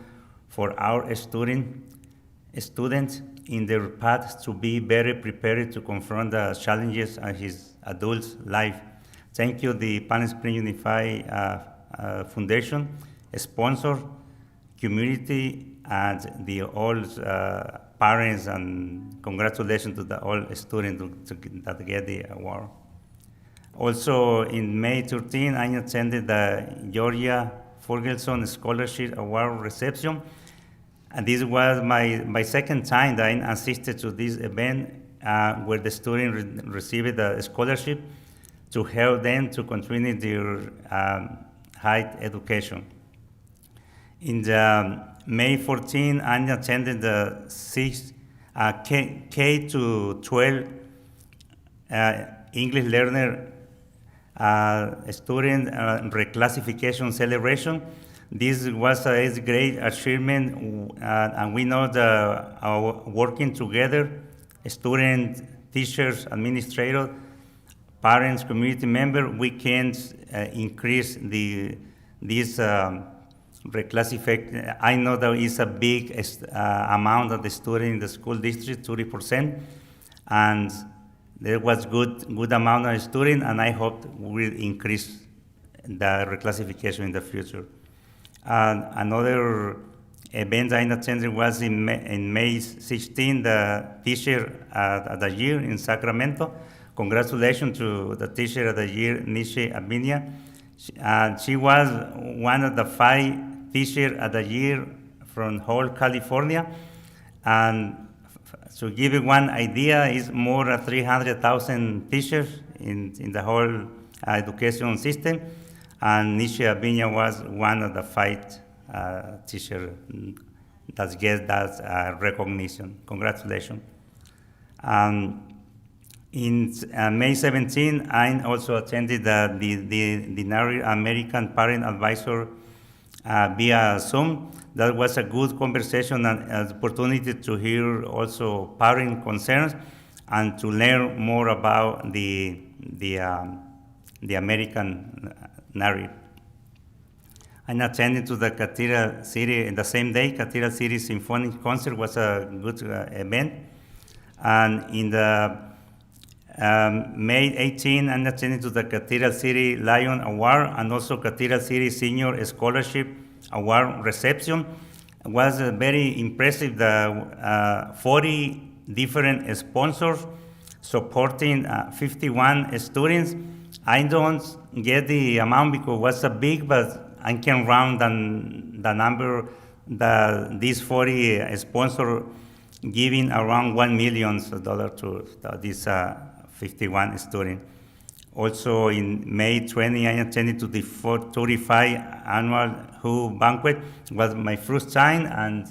for our students in their path to be better prepared to confront the challenges of his adult life. Thank you, the Palm Springs Unified Foundation, sponsor, community, and the all parents, and congratulations to the all students that get the award. Also, in May 13, I attended the Georgia Ferguson Scholarship Award reception. And this was my second time that I assisted to this event where the student received a scholarship to help them to continue their higher education. In the May 14, I attended the K to 12 English learner student reclassification celebration. This was a great achievement, and we know that our working together, students, teachers, administrators, parents, community members, we can increase this reclassification. I know that it's a big amount of the students in the school district, 30%, and there was good amount of students, and I hope we'll increase the reclassification in the future. Another event I attended was in May 16, the Teacher of the Year in Sacramento. Congratulations to the Teacher of the Year, Nisha Abinia. She was one of the 5 Teacher of the Year from whole California. And to give you one idea, it's more than 300,000 teachers in the whole education system. And Nisha Abinia was one of the 5 teachers that get that recognition. Congratulations. In May 17, I also attended the American Parent Advisor via Zoom. That was a good conversation and an opportunity to hear also parent concerns and to learn more about the American narrative. I attended to the Cathedral City in the same day. Cathedral City Symphonic Concert was a good event. And in the May 18, I attended to the Cathedral City Lion Award and also Cathedral City Senior Scholarship Award reception. It was very impressive. The 40 different sponsors supporting 51 students. I don't get the amount because it was big, but I can round the number that these 40 sponsors giving around $1 million to these 51 students. Also in May 20, I attended to the 35 annual WHO banquet. It was my first time, and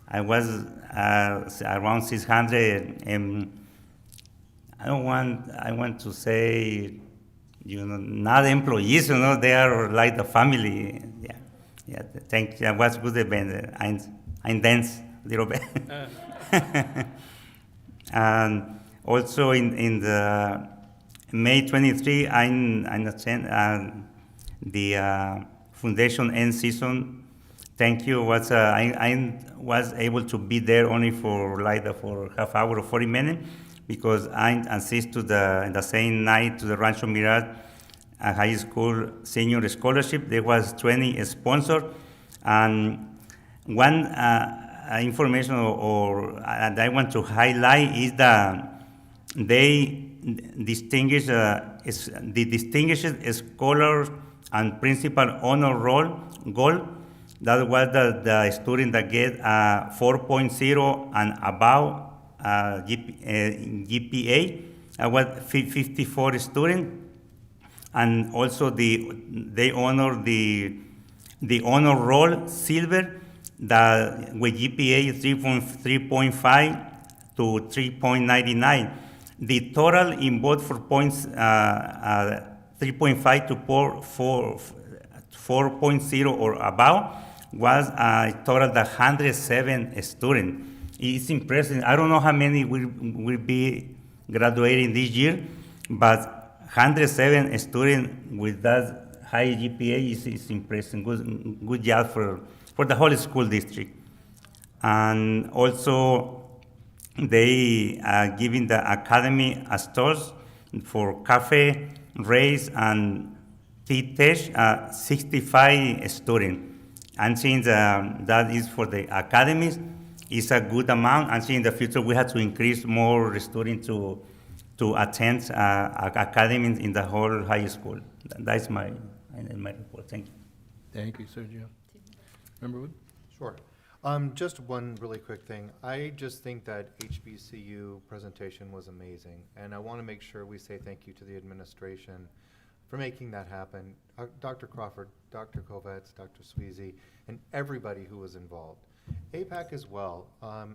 I was around 600. I want to say, not employees, they are like the family. Yeah. Thank you. It was good event. I dance a little bit. And also in the May 23, I attend the Foundation End Season. Thank you. I was able to be there only for half hour or 40 minutes because I assist to the same night to the Rancho Mirage High School Senior Scholarship. There was 20 sponsors, and one information that I want to highlight is that they distinguish the distinguished scholars and principal honor roll goal. That was the student that get 4.0 and above GPA. I was 54 students, and also they honor the honor roll silver that with GPA 3.5 to 3.99. The total in both for points 3.5 to 4.0 or above was a total of 107 students. It's impressive. I don't know how many will be graduating this year, but 107 students with that high GPA is impressive. Good job for the whole school district. And also, they are giving the academy a stores for cafe, race, and tea test, 65 students. And since that is for the academies, it's a good amount. And in the future, we have to increase more students to attend academies in the whole high school. That's my report. Thank you. Thank you, Sergio. Member Wood? Sure. Just one really quick thing. I just think that HBCU presentation was amazing, and I want to make sure we say thank you to the administration for making that happen. Dr. Crawford, Dr. Kovacs, Dr. Sweezy, and everybody who was involved. APAC as well,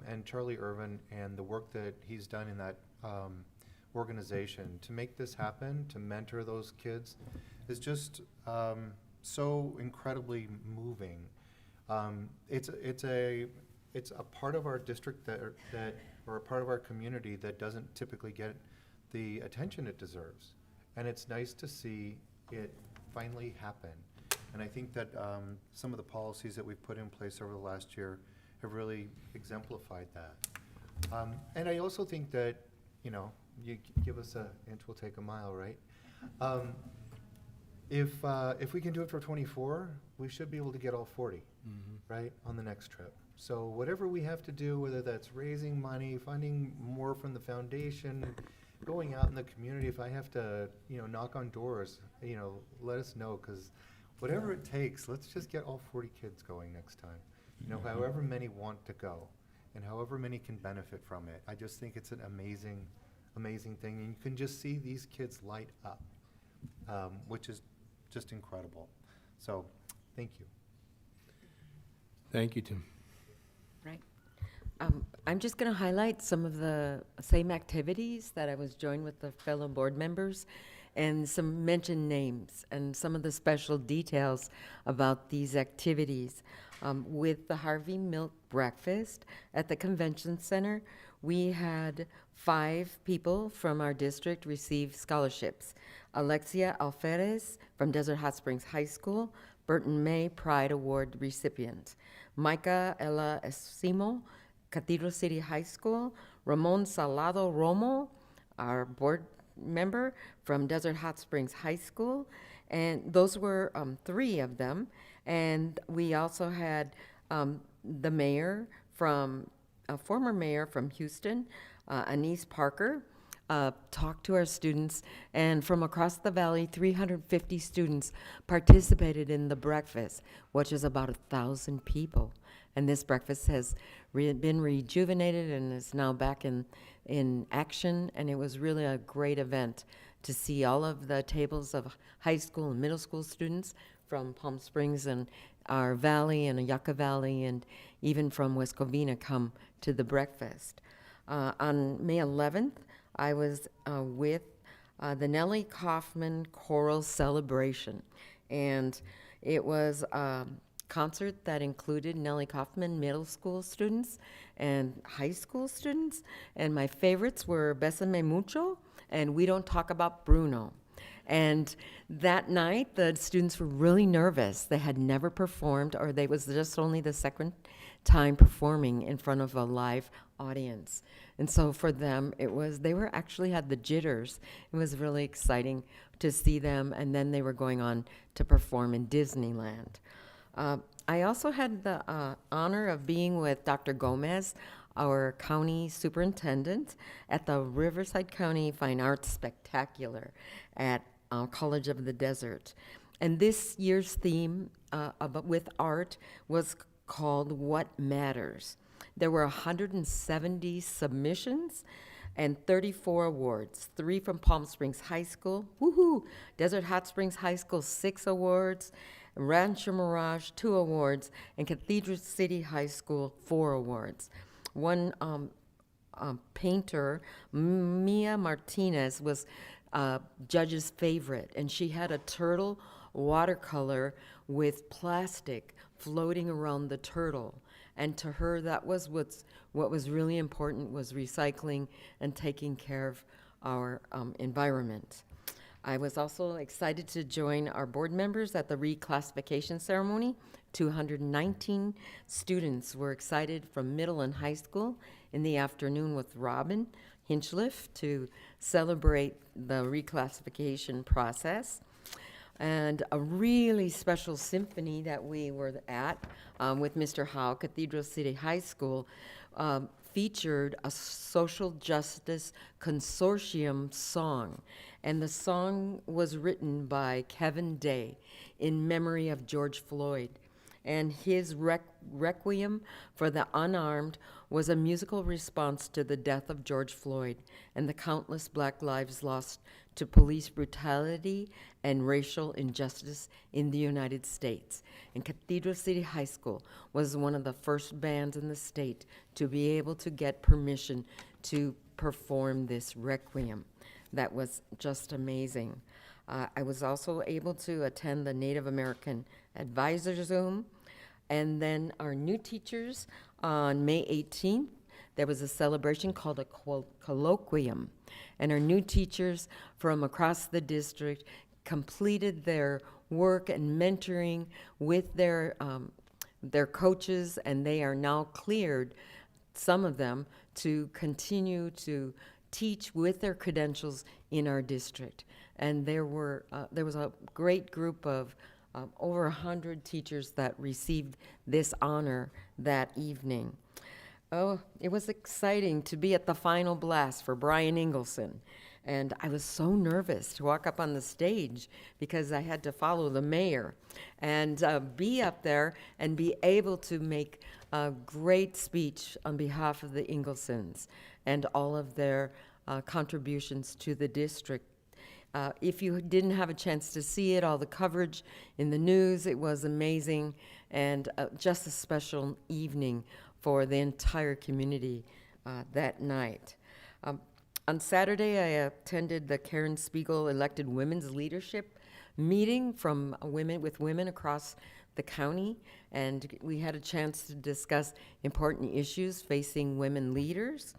and Charlie Irvin and the work that he's done in that organization to make this happen, to mentor those kids, is just so incredibly moving. It's a part of our district that or a part of our community that doesn't typically get the attention it deserves, and it's nice to see it finally happen. And I think that some of the policies that we've put in place over the last year have really exemplified that. And I also think that, you give us an inch, we'll take a mile, right? If we can do it for 24, we should be able to get all 40, right, on the next trip. So whatever we have to do, whether that's raising money, finding more from the foundation, going out in the community, if I have to, knock on doors, let us know, because whatever it takes, let's just get all 40 kids going next time. However many want to go, and however many can benefit from it. I just think it's an amazing, amazing thing, and you can just see these kids light up, which is just incredible. So, thank you. Thank you, Tim. Right. I'm just going to highlight some of the same activities that I was joined with the fellow board members, and some mentioned names and some of the special details about these activities. With the Harvey Milk Breakfast at the Convention Center, we had 5 people from our district receive scholarships. Alexia Alferez from Desert Hot Springs High School, Burton May Pride Award recipient. Micah Ella Esimo, Cathedral City High School. Ramon Salado Romo, our board member from Desert Hot Springs High School. And those were 3 of them. And we also had the mayor from, a former mayor from Houston, Anise Parker, talked to our students, and from across the valley, 350 students participated in the breakfast, which is about 1,000 people. And this breakfast has been rejuvenated and is now back in action, and it was really a great event to see all of the tables of high school and middle school students from Palm Springs and our valley and Yucca Valley, and even from West Covina come to the breakfast. On May 11th, I was with the Nellie Kaufman Choral Celebration, and it was a concert that included Nellie Kaufman middle school students and high school students, and my favorites were Bésame Mucho and We Don't Talk About Bruno. And that night, the students were really nervous. They had never performed, or they was just only the second time performing in front of a live audience. And so for them, they were actually had the jitters. It was really exciting to see them, and then they were going on to perform in Disneyland. I also had the honor of being with Dr. Gomez, our county superintendent, at the Riverside County Fine Arts Spectacular at College of the Desert. And this year's theme with art was called What Matters. There were 170 submissions and 34 awards, 3 from Palm Springs High School, woohoo! Desert Hot Springs High School, 6 awards, Rancho Mirage, 2 awards, and Cathedral City High School, 4 awards. One painter, Mia Martinez, was judge's favorite, and she had a turtle watercolor with plastic floating around the turtle. And to her, that was what was really important, was recycling and taking care of our environment. I was also excited to join our board members at the reclassification ceremony. 219 students were excited from middle and high school in the afternoon with Robin Hinchliff to celebrate the reclassification process. And a really special symphony that we were at with Mr. Howe, Cathedral City High School, featured a social justice consortium song. And the song was written by Kevin Day in memory of George Floyd. And his Requiem for the Unarmed was a musical response to the death of George Floyd and the countless black lives lost to police brutality and racial injustice in the United States. And Cathedral City High School was one of the first bands in the state to be able to get permission to perform this Requiem. That was just amazing. I was also able to attend the Native American Advisor Zoom. And then our new teachers on May 18th, there was a celebration called a colloquium. And our new teachers from across the district completed their work and mentoring with their coaches, and they are now cleared, some of them, to continue to teach with their credentials in our district. And there was a great group of over 100 teachers that received this honor that evening. Oh, it was exciting to be at the final blast for Brian Ingleson. And I was so nervous to walk up on the stage because I had to follow the mayor and be up there and be able to make a great speech on behalf of the Inglesons and all of their contributions to the district. If you didn't have a chance to see it, all the coverage in the news, it was amazing, and just a special evening for the entire community that night. On Saturday, I attended the Karen Spiegel Elected Women's Leadership meeting from women across the county, and we had a chance to discuss important issues facing women leaders.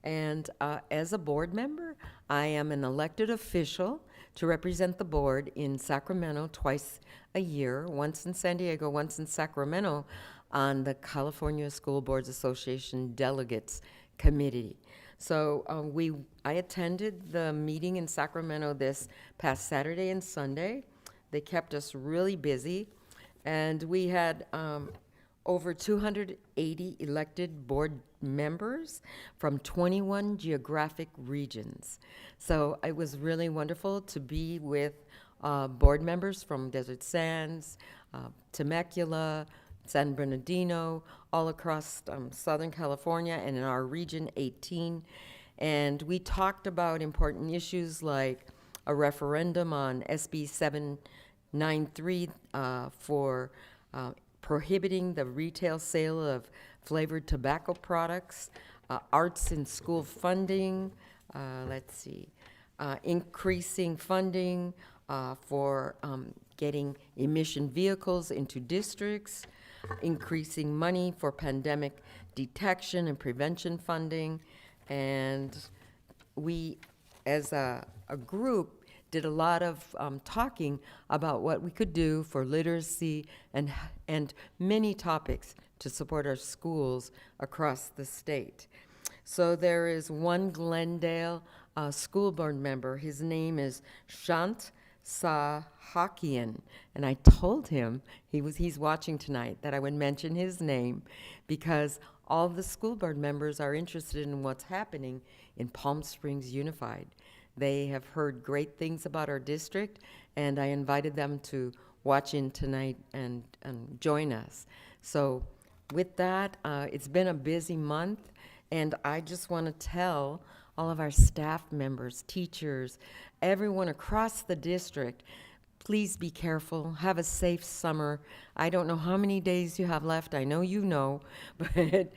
And as a board member, I am an elected official to represent the board in Sacramento twice a year, once in San Diego, once in Sacramento, on the California School Boards Association Delegates Committee. So I attended the meeting in Sacramento this past Saturday and Sunday. They kept us really busy, and we had over 280 elected board members from 21 geographic regions. So it was really wonderful to be with board members from Desert Sands, Temecula, San Bernardino, all across Southern California and in our region 18. And we talked about important issues like a referendum on SB 793 for prohibiting the retail sale of flavored tobacco products, arts in school funding, increasing funding for getting emission vehicles into districts, increasing money for pandemic detection and prevention funding. And we, as a group, did a lot of talking about what we could do for literacy and many topics to support our schools across the state. So there is one Glendale school board member. His name is Shant Sahakian, and I told him he's watching tonight that I would mention his name because all the school board members are interested in what's happening in Palm Springs Unified. They have heard great things about our district, and I invited them to watch in tonight and join us. So with that, it's been a busy month, and I just want to tell all of our staff members, teachers, everyone across the district, please be careful, have a safe summer. I don't know how many days you have left, I know you know, but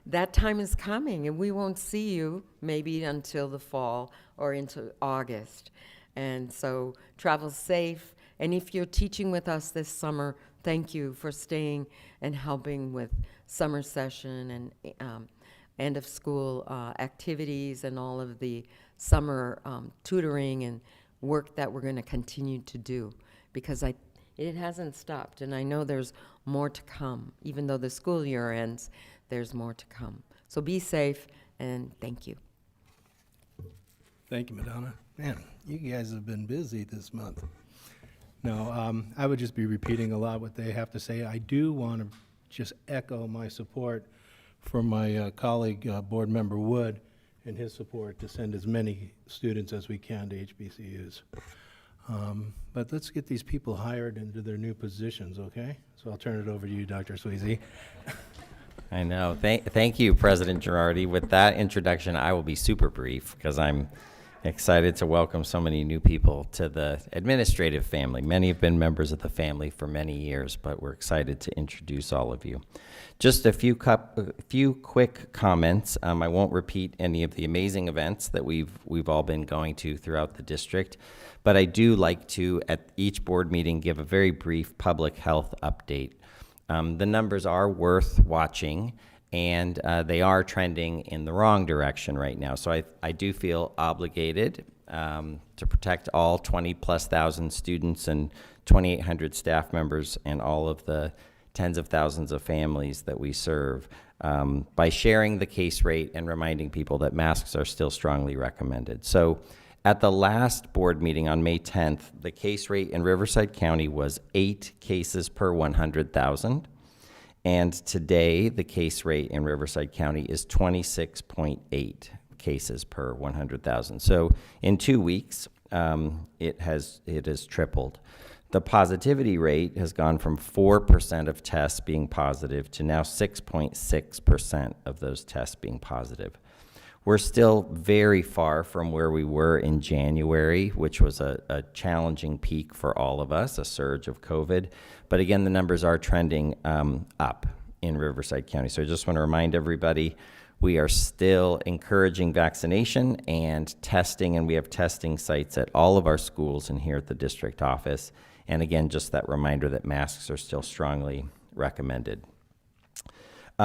that time is coming and we won't see you maybe until the fall or into August. And so travel safe, and if you're teaching with us this summer, thank you for staying and helping with summer session and end of school activities and all of the summer tutoring and work that we're going to continue to do, because it hasn't stopped, and I know there's more to come. Even though the school year ends, there's more to come. So be safe, and thank you. Thank you, Madonna. Man, you guys have been busy this month. No, I would just be repeating a lot what they have to say. I do want to just echo my support for my colleague, Board Member Wood, and his support to send as many students as we can to HBCUs. But let's get these people hired into their new positions, okay? So I'll turn it over to you, Dr. Sweezy. I know. Thank you, President Girardi. With that introduction, I will be super brief because I'm excited to welcome so many new people to the administrative family. Many have been members of the family for many years, but we're excited to introduce all of you. Just a few quick comments. I won't repeat any of the amazing events that we've all been going to throughout the district, but I do like to, at each board meeting, give a very brief public health update. The numbers are worth watching, and they are trending in the wrong direction right now. So I do feel obligated to protect all 20,000+ students and 2,800 staff members and all of the tens of thousands of families that we serve by sharing the case rate and reminding people that masks are still strongly recommended. So at the last board meeting on May 10th, the case rate in Riverside County was 8 cases per 100,000. And today, the case rate in Riverside County is 26.8 cases per 100,000. So in 2 weeks, it has tripled. The positivity rate has gone from 4% of tests being positive to now 6.6% of those tests being positive. We're still very far from where we were in January, which was a challenging peak for all of us, a surge of COVID. But again, the numbers are trending up in Riverside County. So I just want to remind everybody, we are still encouraging vaccination and testing, and we have testing sites at all of our schools and here at the district office. And again, just that reminder that masks are still strongly recommended.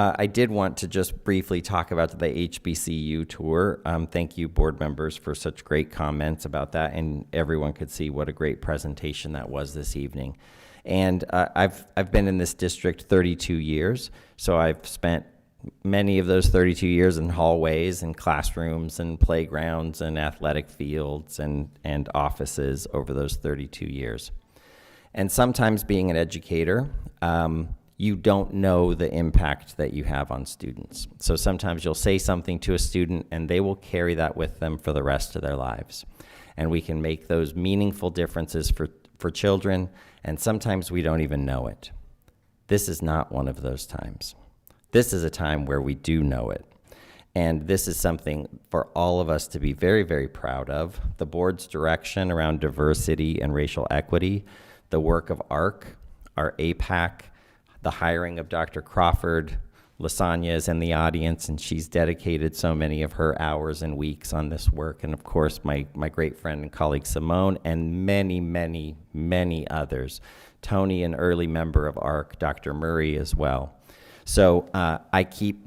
I did want to just briefly talk about the HBCU tour. Thank you, board members, for such great comments about that, and everyone could see what a great presentation that was this evening. And I've been in this district 32 years, so I've spent many of those 32 years in hallways and classrooms and playgrounds and athletic fields and offices over those 32 years. And sometimes being an educator, you don't know the impact that you have on students. So sometimes you'll say something to a student and they will carry that with them for the rest of their lives. And we can make those meaningful differences for children, and sometimes we don't even know it. This is not one of those times. This is a time where we do know it. And this is something for all of us to be very, very proud of. The board's direction around diversity and racial equity, the work of ARC, our APAC, the hiring of Dr. Crawford. Lasagna is in the audience, and she's dedicated so many of her hours and weeks on this work. And of course, my great friend and colleague Simone, and many, many, many others. Tony, an early member of ARC, Dr. Murray as well. So I keep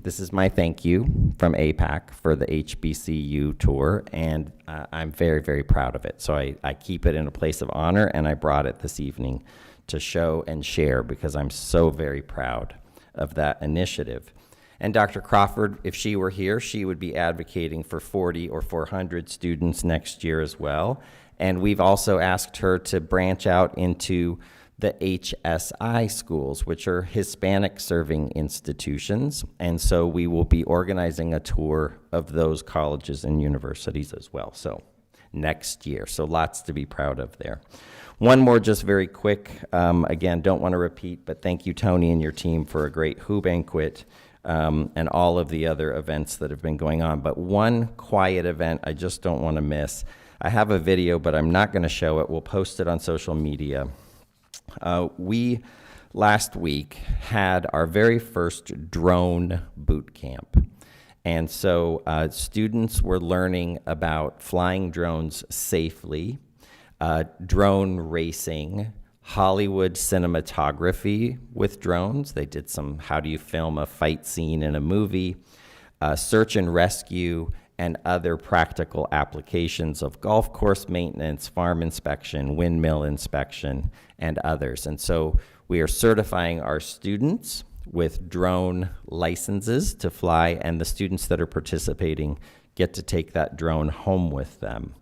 this is my thank you from APAC for the HBCU tour, and I'm very, very proud of it. So I keep it in a place of honor, and I brought it this evening to show and share because I'm so very proud of that initiative. And Dr. Crawford, if she were here, she would be advocating for 40 or 400 students next year as well. And we've also asked her to branch out into the HSI schools, which are Hispanic serving institutions. And so we will be organizing a tour of those colleges and universities as well. So next year, so lots to be proud of there. One more just very quick, again, don't want to repeat, but thank you, Tony, and your team for a great Who banquet and all of the other events that have been going on. But one quiet event I just don't want to miss. I have a video, but I'm not going to show it. We'll post it on social media. We, last week, had our very first drone boot camp. And so students were learning about flying drones safely, drone racing, Hollywood cinematography with drones. They did some how do you film a fight scene in a movie, search and rescue, and other practical applications of golf course maintenance, farm inspection, windmill inspection, and others. And so we are certifying our students with drone licenses to fly, and the students that are participating get to take that drone home with them.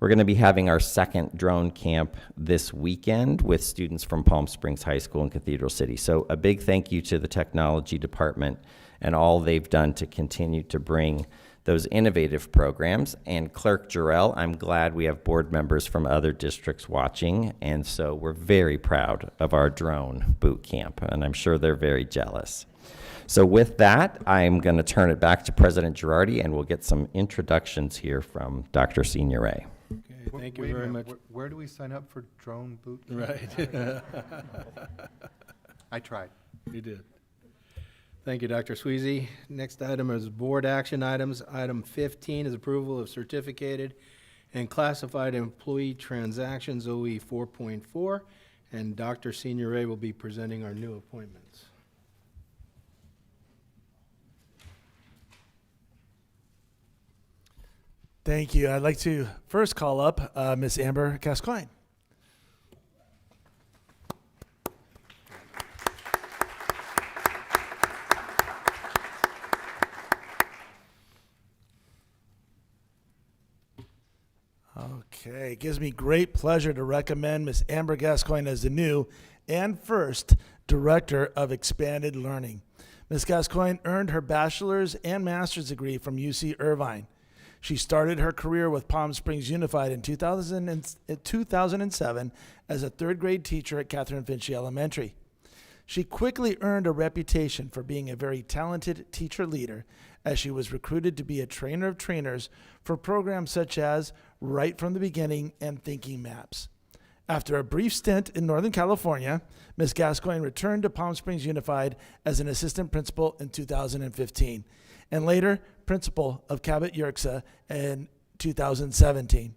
We're going to be having our second drone camp this weekend with students from Palm Springs High School and Cathedral City. So a big thank you to the technology department and all they've done to continue to bring those innovative programs. And Clerk Jarrell, I'm glad we have board members from other districts watching, and so we're very proud of our drone boot camp, and I'm sure they're very jealous. So with that, I'm going to turn it back to President Girardi, and we'll get some introductions here from Dr. Signoret. Okay, thank you very much. Where do we sign up for drone boot? Right. I tried. You did. Thank you, Dr. Sweezy. Next item is board action items. Item 15 is approval of certificated and classified employee transactions, OE 4.4, and Dr. Signoret will be presenting our new appointments. Thank you. I'd like to first call up Ms. Amber Gascoigne. Okay, it gives me great pleasure to recommend Ms. Amber Gascoigne as the new and first Director of Expanded Learning. Ms. Gascoigne earned her bachelor's and master's degree from UC Irvine. She started her career with Palm Springs Unified in 2007 as a third grade teacher at Catherine Finchy Elementary. She quickly earned a reputation for being a very talented teacher leader, as she was recruited to be a trainer of trainers for programs such as Right from the Beginning and Thinking Maps. After a brief stint in Northern California, Ms. Gascoigne returned to Palm Springs Unified as an assistant principal in 2015, and later principal of Cabot Yerxa in 2017.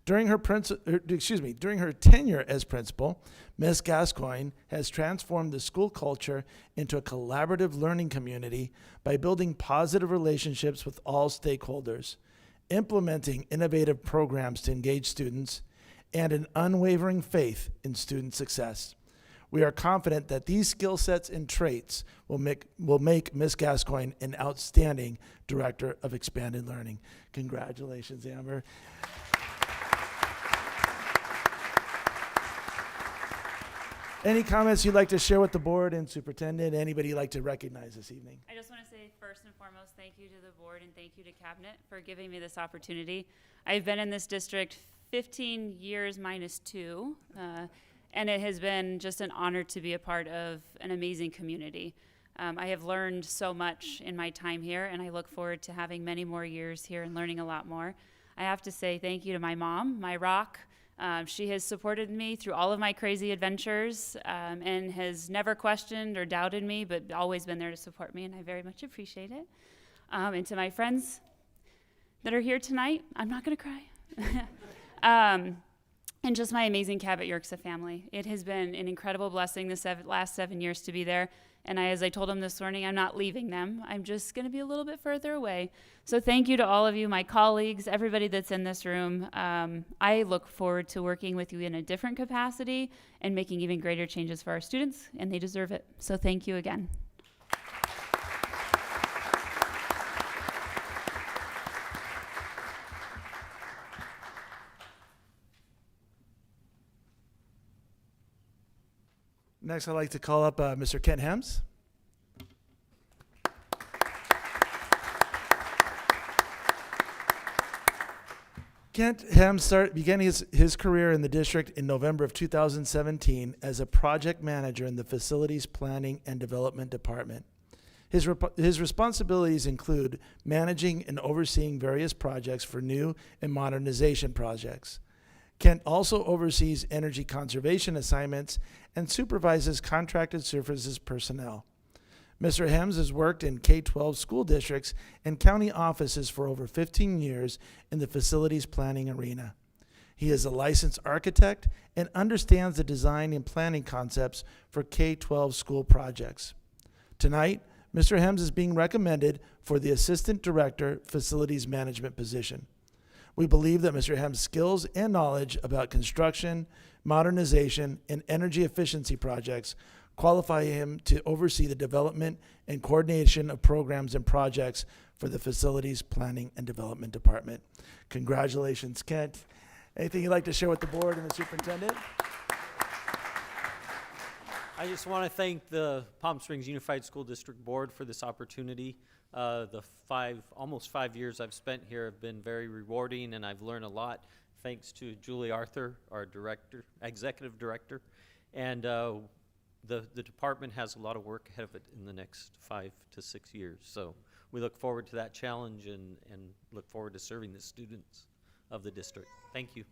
During her tenure as principal, Ms. Gascoigne has transformed the school culture into a collaborative learning community by building positive relationships with all stakeholders, implementing innovative programs to engage students, and an unwavering faith in student success. We are confident that these skill sets and traits will make Ms. Gascoigne an outstanding Director of Expanded Learning. Congratulations, Amber. Any comments you'd like to share with the board and superintendent? Anybody you'd like to recognize this evening? I just want to say first and foremost, thank you to the board and thank you to Cabinet for giving me this opportunity. I've been in this district 15 years minus 2, and it has been just an honor to be a part of an amazing community. I have learned so much in my time here, and I look forward to having many more years here and learning a lot more. I have to say thank you to my mom, my rock. She has supported me through all of my crazy adventures and has never questioned or doubted me, but always been there to support me, and I very much appreciate it. And to my friends that are here tonight, I'm not going to cry. And just my amazing Cabot Yerxa family. It has been an incredible blessing this last 7 years to be there. And as I told them this morning, I'm not leaving them. I'm just going to be a little bit further away. So thank you to all of you, my colleagues, everybody that's in this room. I look forward to working with you in a different capacity and making even greater changes for our students, and they deserve it. So thank you again. Next, I'd like to call up Mr. Kent Hems. Kent Hems began his career in the district in November of 2017 as a project manager in the Facilities Planning and Development Department. His responsibilities include managing and overseeing various projects for new and modernization projects. Kent also oversees energy conservation assignments and supervises contracted services personnel. Mr. Hems has worked in K-12 school districts and county offices for over 15 years in the facilities planning arena. He is a licensed architect and understands the design and planning concepts for K-12 school projects. Tonight, Mr. Hems is being recommended for the Assistant Director Facilities Management position. We believe that Mr. Hems' skills and knowledge about construction, modernization, and energy efficiency projects qualify him to oversee the development and coordination of programs and projects for the Facilities Planning and Development Department. Congratulations, Kent. Anything you'd like to share with the board and the superintendent? I just want to thank the Palm Springs Unified School District Board for this opportunity. The almost 5 years I've spent here have been very rewarding, and I've learned a lot thanks to Julie Arthur, our executive director, and the department has a lot of work ahead of it in the next 5 to 6 years. So we look forward to that challenge and look forward to serving the students of the district. Thank you.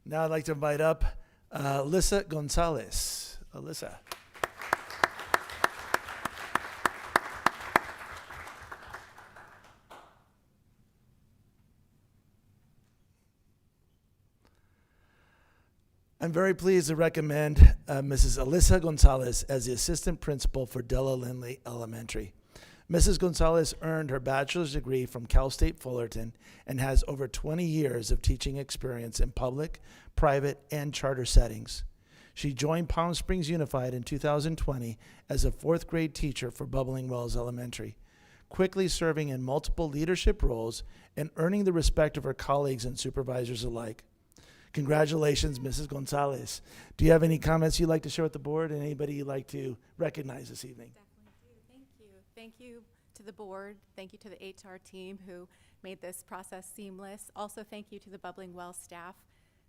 Now I'd like to invite up Alyssa Gonzalez. Alyssa. I'm very pleased to recommend Mrs. Alyssa Gonzalez as the assistant principal for Della Lindley Elementary. Mrs. Gonzalez earned her bachelor's degree from Cal State Fullerton and has over 20 years of teaching experience in public, private, and charter settings. She joined Palm Springs Unified in 2020 as a 4th grade teacher for Bubbling Wells Elementary, quickly serving in multiple leadership roles and earning the respect of her colleagues and supervisors alike. Congratulations, Mrs. Gonzalez. Do you have any comments you'd like to share with the board and anybody you'd like to recognize this evening? Thank you. Thank you to the board. Thank you to the HR team who made this process seamless. Also, thank you to the Bubbling Wells staff.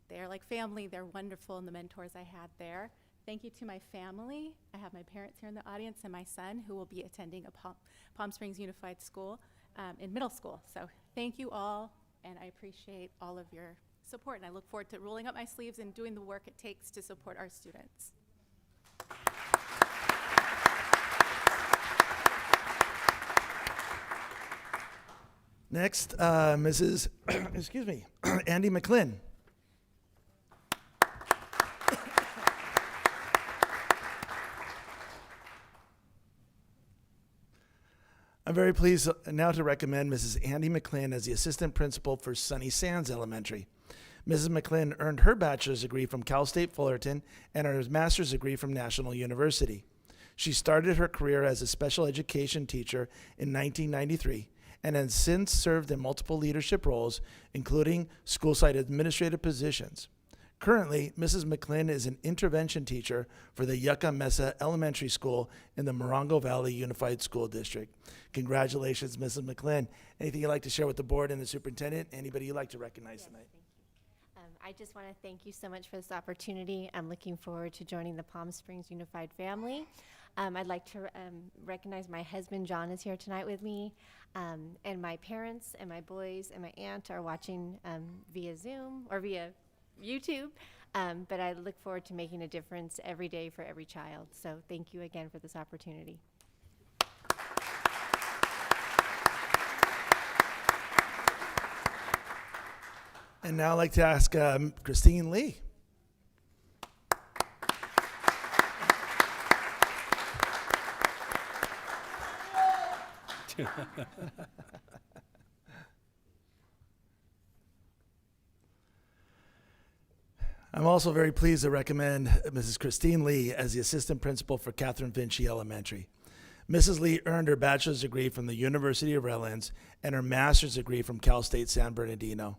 They're like family. They're wonderful, and the mentors I had there. Thank you to my family. I have my parents here in the audience and my son who will be attending a Palm Springs Unified School in middle school. So thank you all, and I appreciate all of your support, and I look forward to rolling up my sleeves and doing the work it takes to support our students. Next, Mrs. excuse me, Andy McClin. I'm very pleased now to recommend Mrs. Andy McClin as the assistant principal for Sunny Sands Elementary. Mrs. McClin earned her bachelor's degree from Cal State Fullerton and her master's degree from National University. She started her career as a special education teacher in 1993 and has since served in multiple leadership roles, including school site administrative positions. Currently, Mrs. McClin is an intervention teacher for the Yucca Mesa Elementary School in the Morongo Valley Unified School District. Congratulations, Mrs. McClin. Anything you'd like to share with the board and the superintendent? Anybody you'd like to recognize tonight? I just want to thank you so much for this opportunity. I'm looking forward to joining the Palm Springs Unified family. I'd like to recognize my husband, John, is here tonight with me, and my parents and my boys and my aunt are watching via Zoom or via YouTube, but I look forward to making a difference every day for every child. So thank you again for this opportunity. And now I'd like to ask Christine Lee. I'm also very pleased to recommend Mrs. Christine Lee as the assistant principal for Catherine Finchie Elementary. Mrs. Lee earned her bachelor's degree from the University of Redlands and her master's degree from Cal State San Bernardino.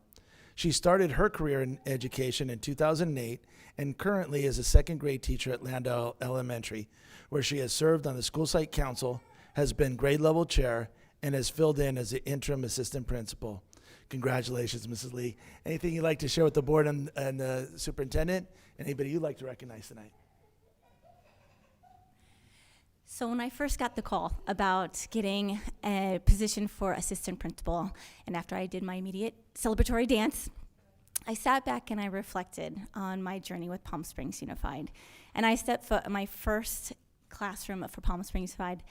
She started her career in education in 2008 and currently is a second grade teacher at Landau Elementary, where she has served on the school site council, has been grade level chair, and has filled in as the interim assistant principal. Congratulations, Mrs. Lee. Anything you'd like to share with the board and the superintendent? Anybody you'd like to recognize tonight? So when I first got the call about getting a position for assistant principal, and after I did my immediate celebratory dance, I sat back and I reflected on my journey with Palm Springs Unified. And I stepped foot in my first classroom for Palm Springs Unified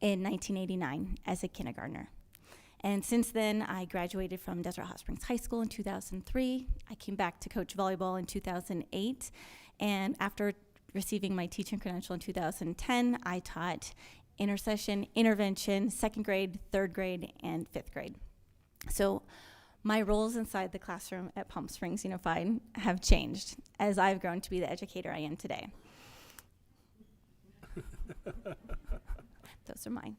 in 1989 as a kindergartner. And since then, I graduated from Desert Hot Springs High School in 2003. I came back to coach volleyball in 2008. And after receiving my teaching credential in 2010, I taught intercession, intervention, second grade, third grade, and fifth grade. So my roles inside the classroom at Palm Springs Unified have changed as I've grown to be the educator I am today. Those are mine.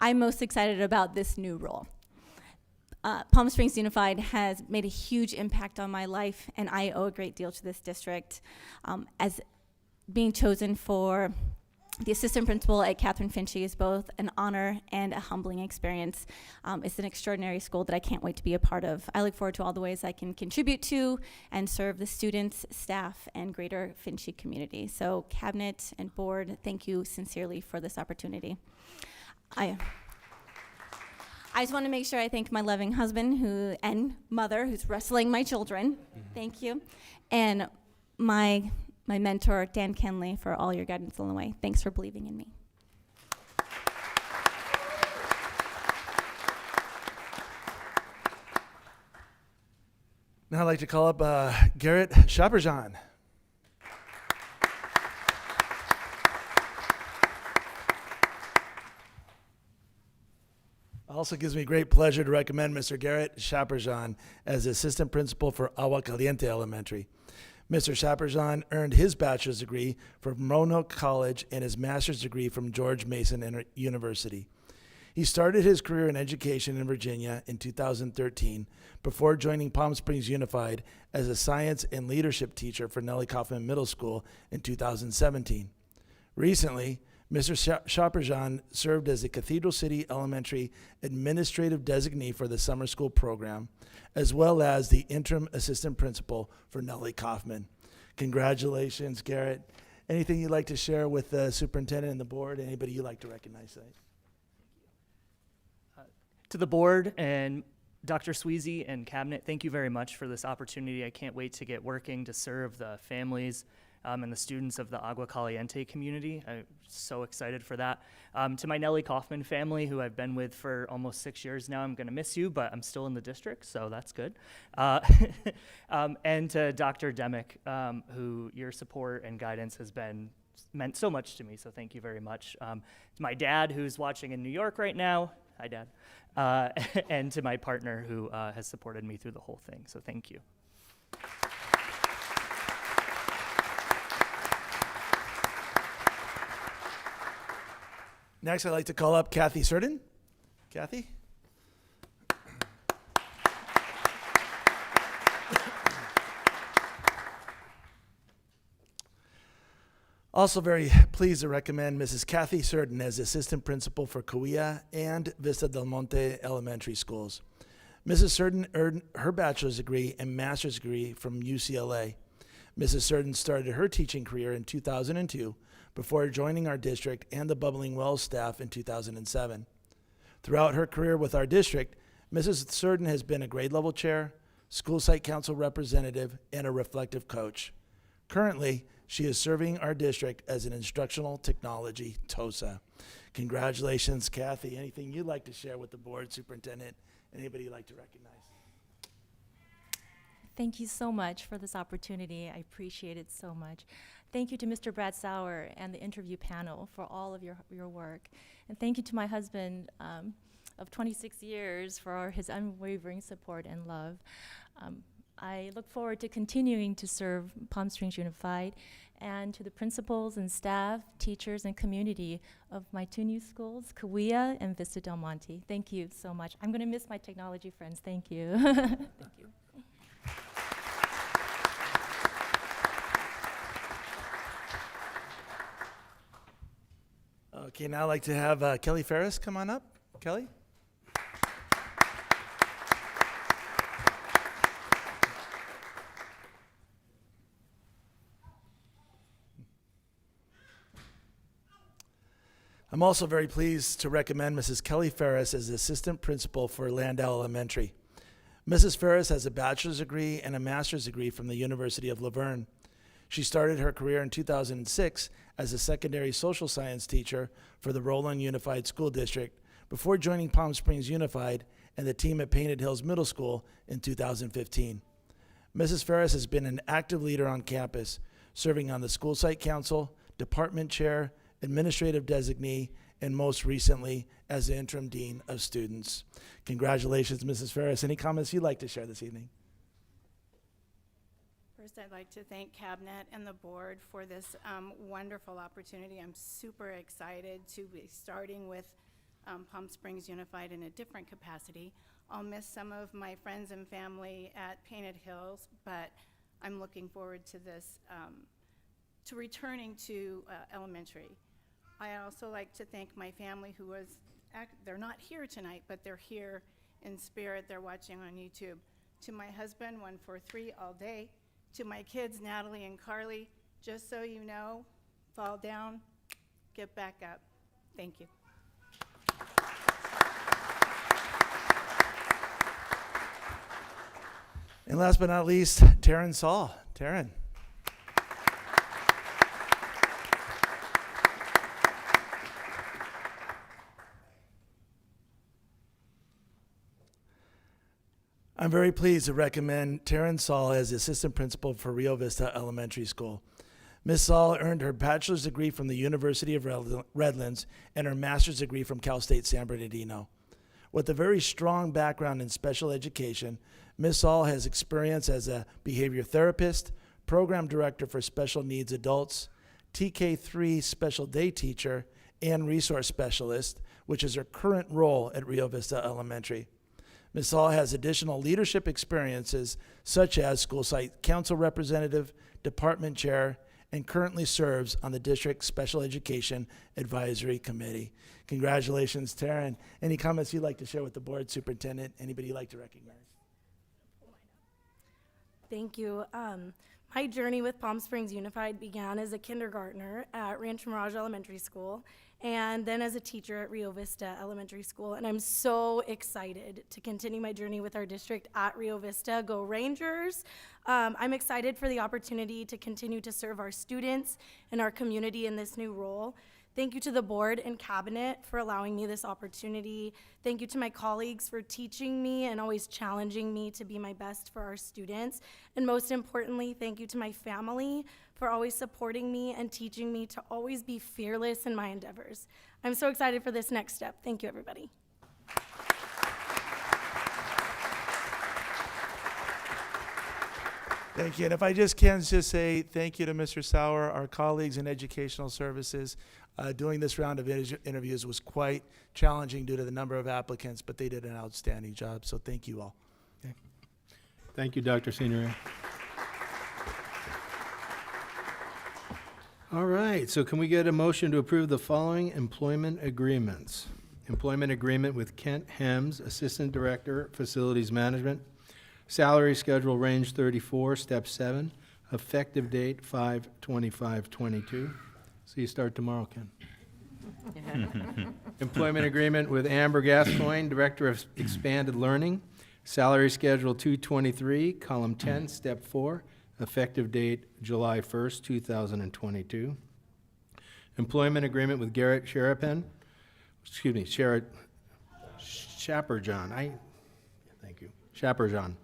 I'm most excited about this new role. Palm Springs Unified has made a huge impact on my life, and I owe a great deal to this district. As being chosen for the assistant principal at Catherine Finchie is both an honor and a humbling experience. It's an extraordinary school that I can't wait to be a part of. I look forward to all the ways I can contribute to and serve the students, staff, and greater Finchie community. So cabinet and board, thank you sincerely for this opportunity. I just want to make sure I thank my loving husband and mother who's wrestling my children. Thank you. And my mentor, Dan Kenley, for all your guidance along the way. Thanks for believing in me. Now I'd like to call up Garrett Chaperjan. Also gives me great pleasure to recommend Mr. Garrett Chaperjan as assistant principal for Agua Caliente Elementary. Mr. Chaperjan earned his bachelor's degree from Roanoke College and his master's degree from George Mason University. He started his career in education in Virginia in 2013 before joining Palm Springs Unified as a science and leadership teacher for Nellie Kaufman Middle School in 2017. Recently, Mr. Chaperjan served as the Cathedral City Elementary Administrative Designee for the summer school program, as well as the interim assistant principal for Nellie Kaufman. Congratulations, Garrett. Anything you'd like to share with the superintendent and the board? Anybody you'd like to recognize today? To the board and Dr. Sweezy and Cabinet, thank you very much for this opportunity. I can't wait to get working to serve the families and the students of the Agua Caliente community. I'm so excited for that. To my Nellie Kaufman family, who I've been with for almost 6 years now, I'm gonna miss you, but I'm still in the district, so that's good. And to Dr. Demick, who your support and guidance has meant so much to me, so thank you very much. To my dad, who's watching in New York right now, hi Dad, and to my partner who has supported me through the whole thing, so thank you. Next, I'd like to call up Kathy Surden. Kathy? Also very pleased to recommend Mrs. Kathy Surden as Assistant Principal for Cahuilla and Vista del Monte Elementary Schools. Mrs. Surden earned her bachelor's degree and master's degree from UCLA. Mrs. Surden started her teaching career in 2002 before joining our district and the Bubbling Wells staff in 2007. Throughout her career with our district, Mrs. Surden has been a grade level chair, school site council representative, and a reflective coach. Currently, she is serving our district as an instructional technology TOSA. Congratulations, Kathy. Anything you'd like to share with the board, superintendent? Anybody you'd like to recognize? Thank you so much for this opportunity. I appreciate it so much. Thank you to Mr. Brad Sauer and the interview panel for all of your work. And thank you to my husband of 26 years for his unwavering support and love. I look forward to continuing to serve Palm Springs Unified, and to the principals and staff, teachers, and community of my two new schools, Cahuilla and Vista del Monte. Thank you so much. I'm going to miss my technology friends. Thank you. Thank you. Okay, now I'd like to have Kelly Ferris come on up. Kelly? I'm also very pleased to recommend Mrs. Kelly Ferris as Assistant Principal for Landau Elementary. Mrs. Ferris has a bachelor's degree and a master's degree from the University of Laverne. She started her career in 2006 as a secondary social science teacher for the Roland Unified School District before joining Palm Springs Unified and the team at Painted Hills Middle School in 2015. Mrs. Ferris has been an active leader on campus, serving on the school site council, department chair, administrative designee, and most recently as the interim dean of students. Congratulations, Mrs. Ferris. Any comments you'd like to share this evening? First, I'd like to thank Cabinet and the board for this wonderful opportunity. I'm super excited to be starting with Palm Springs Unified in a different capacity. I'll miss some of my friends and family at Painted Hills, but I'm looking forward to this, to returning to elementary. I also like to thank my family who was, they're not here tonight, but they're here in spirit. They're watching on YouTube. To my husband, 143 all day. To my kids, Natalie and Carly, just so you know, fall down, get back up. Thank you. And last but not least, Taryn Saul. Taryn. I'm very pleased to recommend Taryn Saul as the Assistant Principal for Rio Vista Elementary School. Ms. Saul earned her bachelor's degree from the University of Redlands and her master's degree from Cal State San Bernardino. With a very strong background in special education, Ms. Saul has experience as a behavior therapist, program director for special needs adults, TK3 special day teacher, and resource specialist, which is her current role at Rio Vista Elementary. Ms. Saul has additional leadership experiences such as school site council representative, department chair, and currently serves on the district special education advisory committee. Congratulations, Taryn. Any comments you'd like to share with the board, superintendent? Anybody you'd like to recognize? Thank you. My journey with Palm Springs Unified began as a kindergartner at Rancho Mirage Elementary School and then as a teacher at Rio Vista Elementary School. And I'm so excited to continue my journey with our district at Rio Vista. Go Rangers! I'm excited for the opportunity to continue to serve our students and our community in this new role. Thank you to the board and cabinet for allowing me this opportunity. Thank you to my colleagues for teaching me and always challenging me to be my best for our students. And most importantly, thank you to my family for always supporting me and teaching me to always be fearless in my endeavors. I'm so excited for this next step. Thank you, everybody. Thank you. And if I just can just say thank you to Mr. Sauer, our colleagues in Educational Services. Doing this round of interviews was quite challenging due to the number of applicants, but they did an outstanding job, so thank you all. Okay. Thank you, Dr. Signoret. All right, so can we get a motion to approve the following employment agreements? Employment agreement with Kent Hems, Assistant Director, Facilities Management. Salary schedule range 34, step 7. Effective date 5/25/22. So you start tomorrow, Ken. Employment agreement with Amber Gascoigne, Director of Expanded Learning. Salary schedule 223, column 10, step 4. Effective date July 1st, 2022. Employment agreement with Garrett Sharapan, Chaperjon. Thank you. Chaperjon,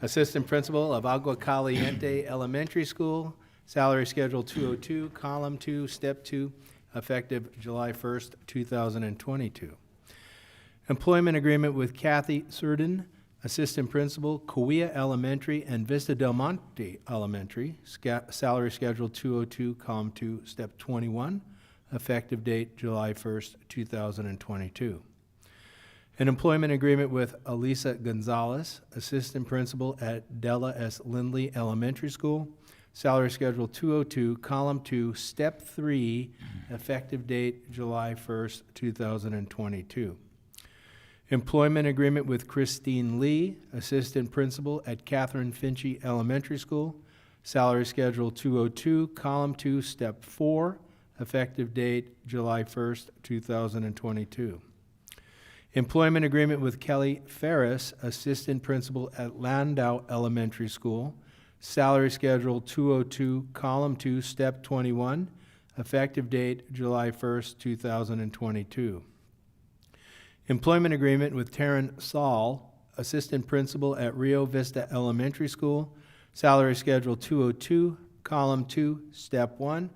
Assistant Principal of Agua Caliente Elementary School. Salary schedule 202, column 2, step 2, effective July 1st, 2022. Employment agreement with Kathy Surdin, Assistant Principal, Cahuilla Elementary and Vista Del Monte Elementary. Salary schedule 202, column 2, step 21, effective date July 1st, 2022. An employment agreement with Elisa Gonzalez, Assistant Principal at Della S. Lindley Elementary School. Salary schedule 202, column 2, step 3, effective date July 1st, 2022. Employment agreement with Christine Lee, Assistant Principal at Catherine Finchie Elementary School. Salary schedule 202, column 2, step 4, effective date July 1st, 2022. Employment agreement with Kelly Ferris, Assistant Principal at Landau Elementary School. Salary schedule 202, column 2, step 21, effective date July 1st, 2022. Employment agreement with Taryn Saul, Assistant Principal at Rio Vista Elementary School. Salary schedule 202, column 2, step 1,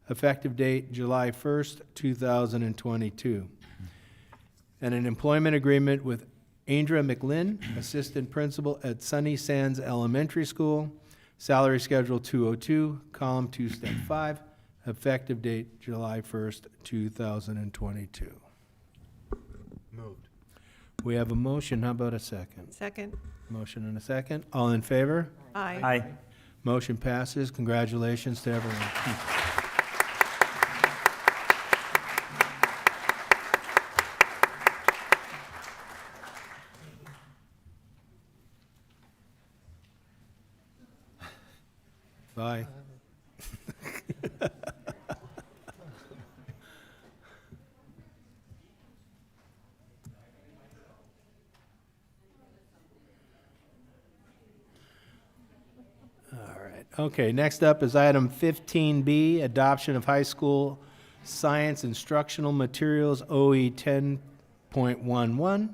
effective date July 1st, 2022. And an employment agreement with Andra McLinn, Assistant Principal at Sunny Sands Elementary School. Salary schedule 202, column 2, step 5, effective date July 1st, 2022. Moved. We have a motion. How about a second? Second. Motion and a second. All in favor? Aye. Aye. Motion passes. Congratulations to everyone. Bye. All right. Okay, next up is item 15B, adoption of high school science instructional materials, OE 10.11.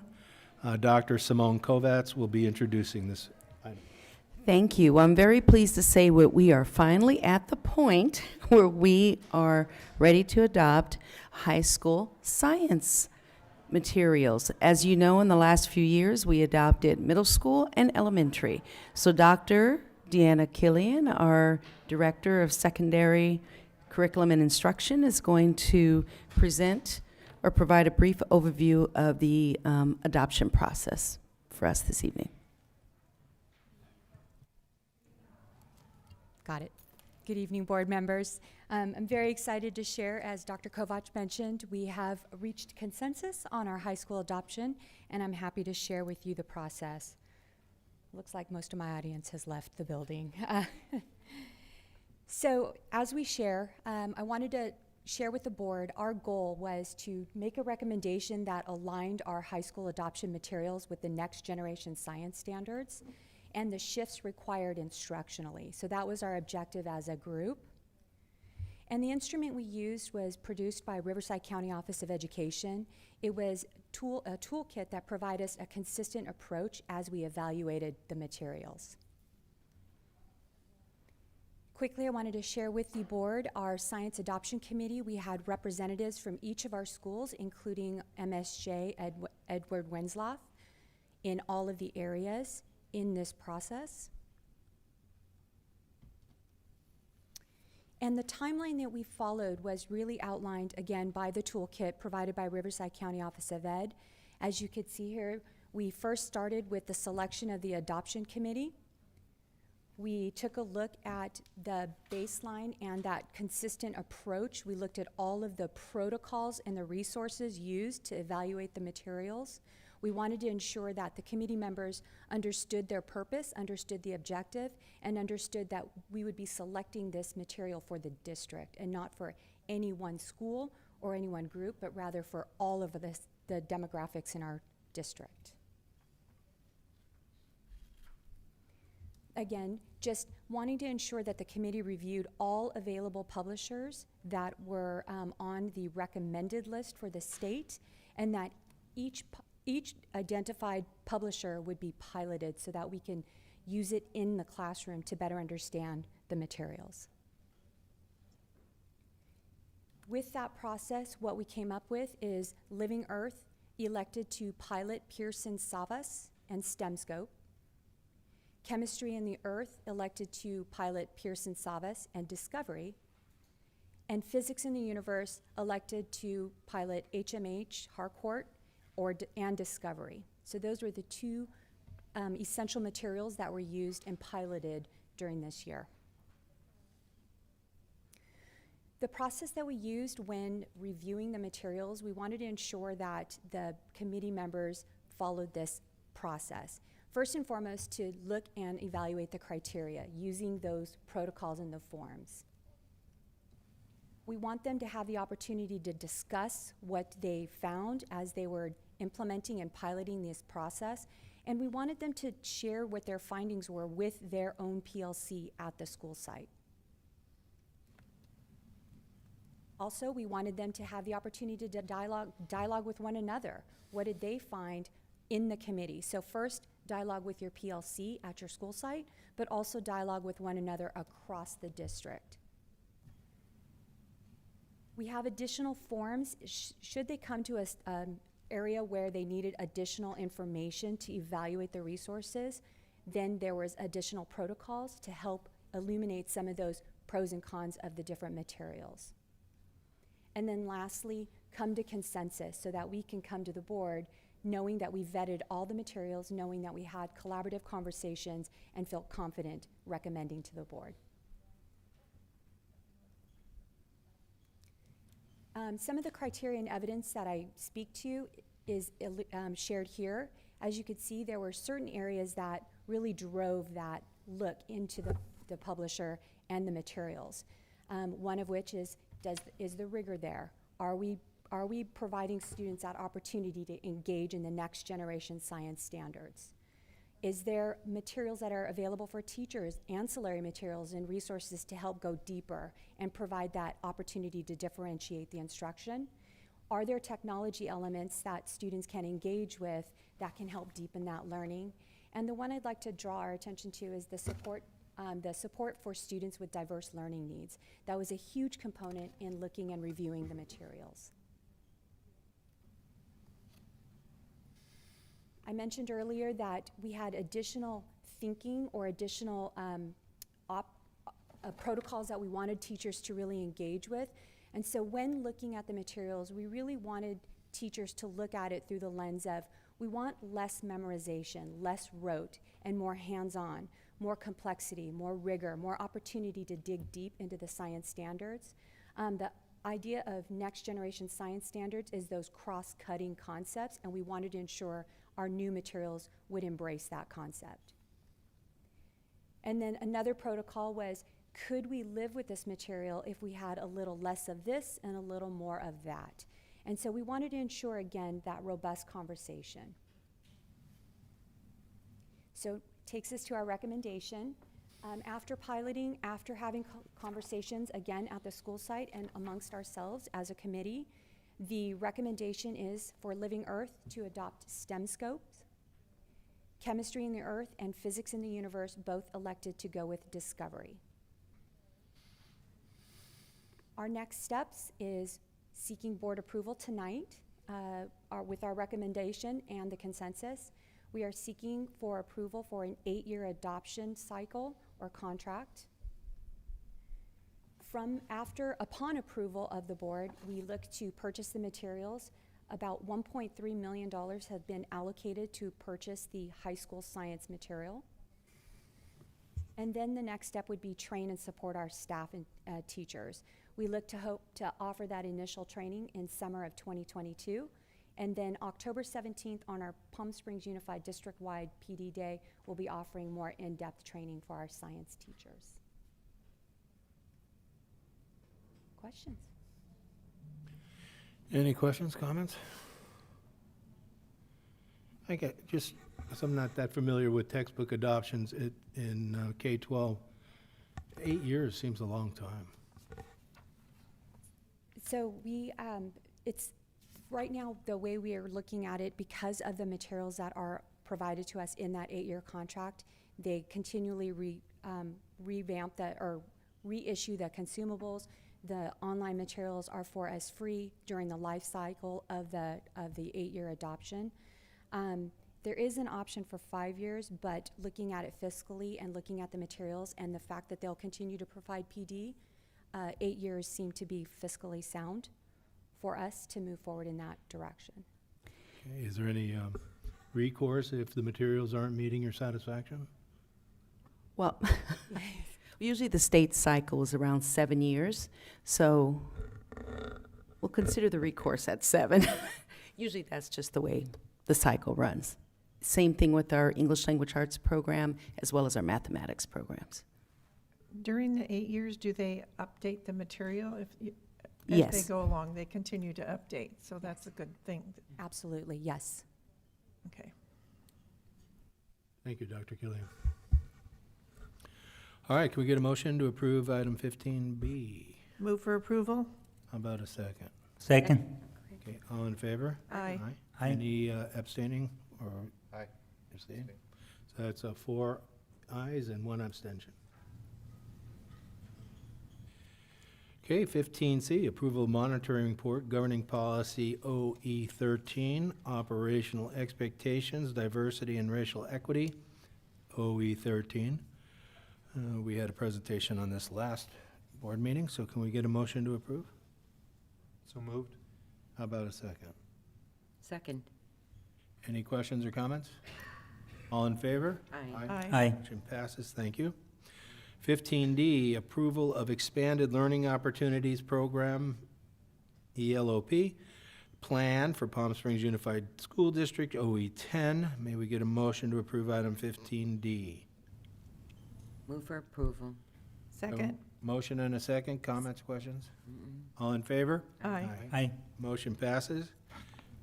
Dr. Simone Kovatz will be introducing this item. Thank you. I'm very pleased to say that we are finally at the point where we are ready to adopt high school science materials. As you know, in the last few years, we adopted middle school and elementary. So Dr. Deanna Killian, our Director of Secondary Curriculum and Instruction, is going to present or provide a brief overview of the adoption process for us this evening. Got it. Good evening, board members. I'm very excited to share, as Dr. Kovac mentioned, we have reached consensus on our high school adoption, and I'm happy to share with you the process. Looks like most of my audience has left the building. So as we share, I wanted to share with the board, our goal was to make a recommendation that aligned our high school adoption materials with the next generation science standards and the shifts required instructionally. So that was our objective as a group. And the instrument we used was produced by Riverside County Office of Education. It was a toolkit that provided us a consistent approach as we evaluated the materials. Quickly, I wanted to share with the board our Science Adoption Committee. We had representatives from each of our schools, including MSJ Edward Wensloff, in all of the areas in this process. And the timeline that we followed was really outlined, again, by the toolkit provided by Riverside County Office of Ed. As you could see here, we first started with the selection of the Adoption Committee. We took a look at the baseline and that consistent approach. We looked at all of the protocols and the resources used to evaluate the materials. We wanted to ensure that the committee members understood their purpose, understood the objective, and understood that we would be selecting this material for the district and not for any one school or any one group, but rather for all of the demographics in our district. Again, just wanting to ensure that the committee reviewed all available publishers that were on the recommended list for the state, and that each identified publisher would be piloted so that we can use it in the classroom to better understand the materials. With that process, what we came up with is Living Earth elected to pilot Pearson Savas and STEMscope. Chemistry in the Earth elected to pilot Pearson Savas and Discovery. And Physics in the Universe elected to pilot HMH, Harcourt, and Discovery. So those were the two essential materials that were used and piloted during this year. The process that we used when reviewing the materials, we wanted to ensure that the committee members followed this process. First and foremost, to look and evaluate the criteria using those protocols and the forms. We want them to have the opportunity to discuss what they found as they were implementing and piloting this process, and we wanted them to share what their findings were with their own PLC at the school site. Also, we wanted them to have the opportunity to dialogue with one another. What did they find in the committee? So first, dialogue with your PLC at your school site, but also dialogue with one another across the district. We have additional forms. Should they come to an area where they needed additional information to evaluate the resources, then there was additional protocols to help illuminate some of those pros and cons of the different materials. And then lastly, come to consensus so that we can come to the board knowing that we vetted all the materials, knowing that we had collaborative conversations and felt confident recommending to the board. Some of the criteria and evidence that I speak to is shared here. As you could see, there were certain areas that really drove that look into the publisher and the materials. One of which is the rigor there? Are we providing students that opportunity to engage in the next generation science standards? Is there materials that are available for teachers, ancillary materials and resources to help go deeper and provide that opportunity to differentiate the instruction? Are there technology elements that students can engage with that can help deepen that learning? And the one I'd like to draw our attention to is the support for students with diverse learning needs. That was a huge component in looking and reviewing the materials. I mentioned earlier that we had additional thinking or additional protocols that we wanted teachers to really engage with. And so when looking at the materials, we really wanted teachers to look at it through the lens of, we want less memorization, less rote, and more hands-on, more complexity, more rigor, more opportunity to dig deep into the science standards. The idea of next generation science standards is those cross-cutting concepts, and we wanted to ensure our new materials would embrace that concept. And then another protocol was Could we live with this material if we had a little less of this and a little more of that? And so we wanted to ensure, again, that robust conversation. So takes us to our recommendation. After piloting, after having conversations, again, at the school site and amongst ourselves as a committee, the recommendation is for Living Earth to adopt STEM scopes. Chemistry in the Earth and Physics in the Universe both elected to go with Discovery. Our next steps is seeking board approval tonight with our recommendation and the consensus. We are seeking for approval for an 8-year adoption cycle or contract. Upon approval of the board, we look to purchase the materials. About $1.3 million have been allocated to purchase the high school science material. And then the next step would be train and support our staff and teachers. We look to hope to offer that initial training in summer of 2022. And then October 17th on our Palm Springs Unified District-wide PD Day, we'll be offering more in-depth training for our science teachers. Questions? Any questions, comments? I get just, because I'm not that familiar with textbook adoptions in K-12, 8 years seems a long time. So it's right now the way we are looking at it, because of the materials that are provided to us in that 8-year contract, they continually revamp that or reissue the consumables. The online materials are for us free during the life cycle of the 8-year adoption. There is an option for 5 years, but looking at it fiscally and looking at the materials and the fact that they'll continue to provide PD, 8 years seem to be fiscally sound for us to move forward in that direction. Okay, is there any recourse if the materials aren't meeting your satisfaction? Well, usually the state cycle is around 7 years, so we'll consider the recourse at 7. Usually that's just the way the cycle runs. Same thing with our English Language Arts program as well as our mathematics programs. During the 8 years, do they update the material? Yes. As they go along, they continue to update, so that's a good thing. Absolutely, yes. Okay. Thank you, Dr. Killian. All right, can we get a motion to approve item 15B? Move for approval? How about a second? Second. Okay, all in favor? Aye. Aye. Any abstaining or Aye. abstain? So that's 4 ayes and 1 abstention. Okay, 15C, approval of monitoring report governing policy OE13, operational expectations, diversity and racial equity, OE13. We had a presentation on this last board meeting, so can we get a motion to approve? So moved. How about a second? Second. Any questions or comments? All in favor? Aye. Aye. Aye. Motion passes, thank you. 15D, approval of expanded learning opportunities program, ELOP, plan for Palm Springs Unified School District, OE10. May we get a motion to approve item 15D? Move for approval. Second? Motion and a second, comments, questions? All in favor? Aye. Aye. Motion passes.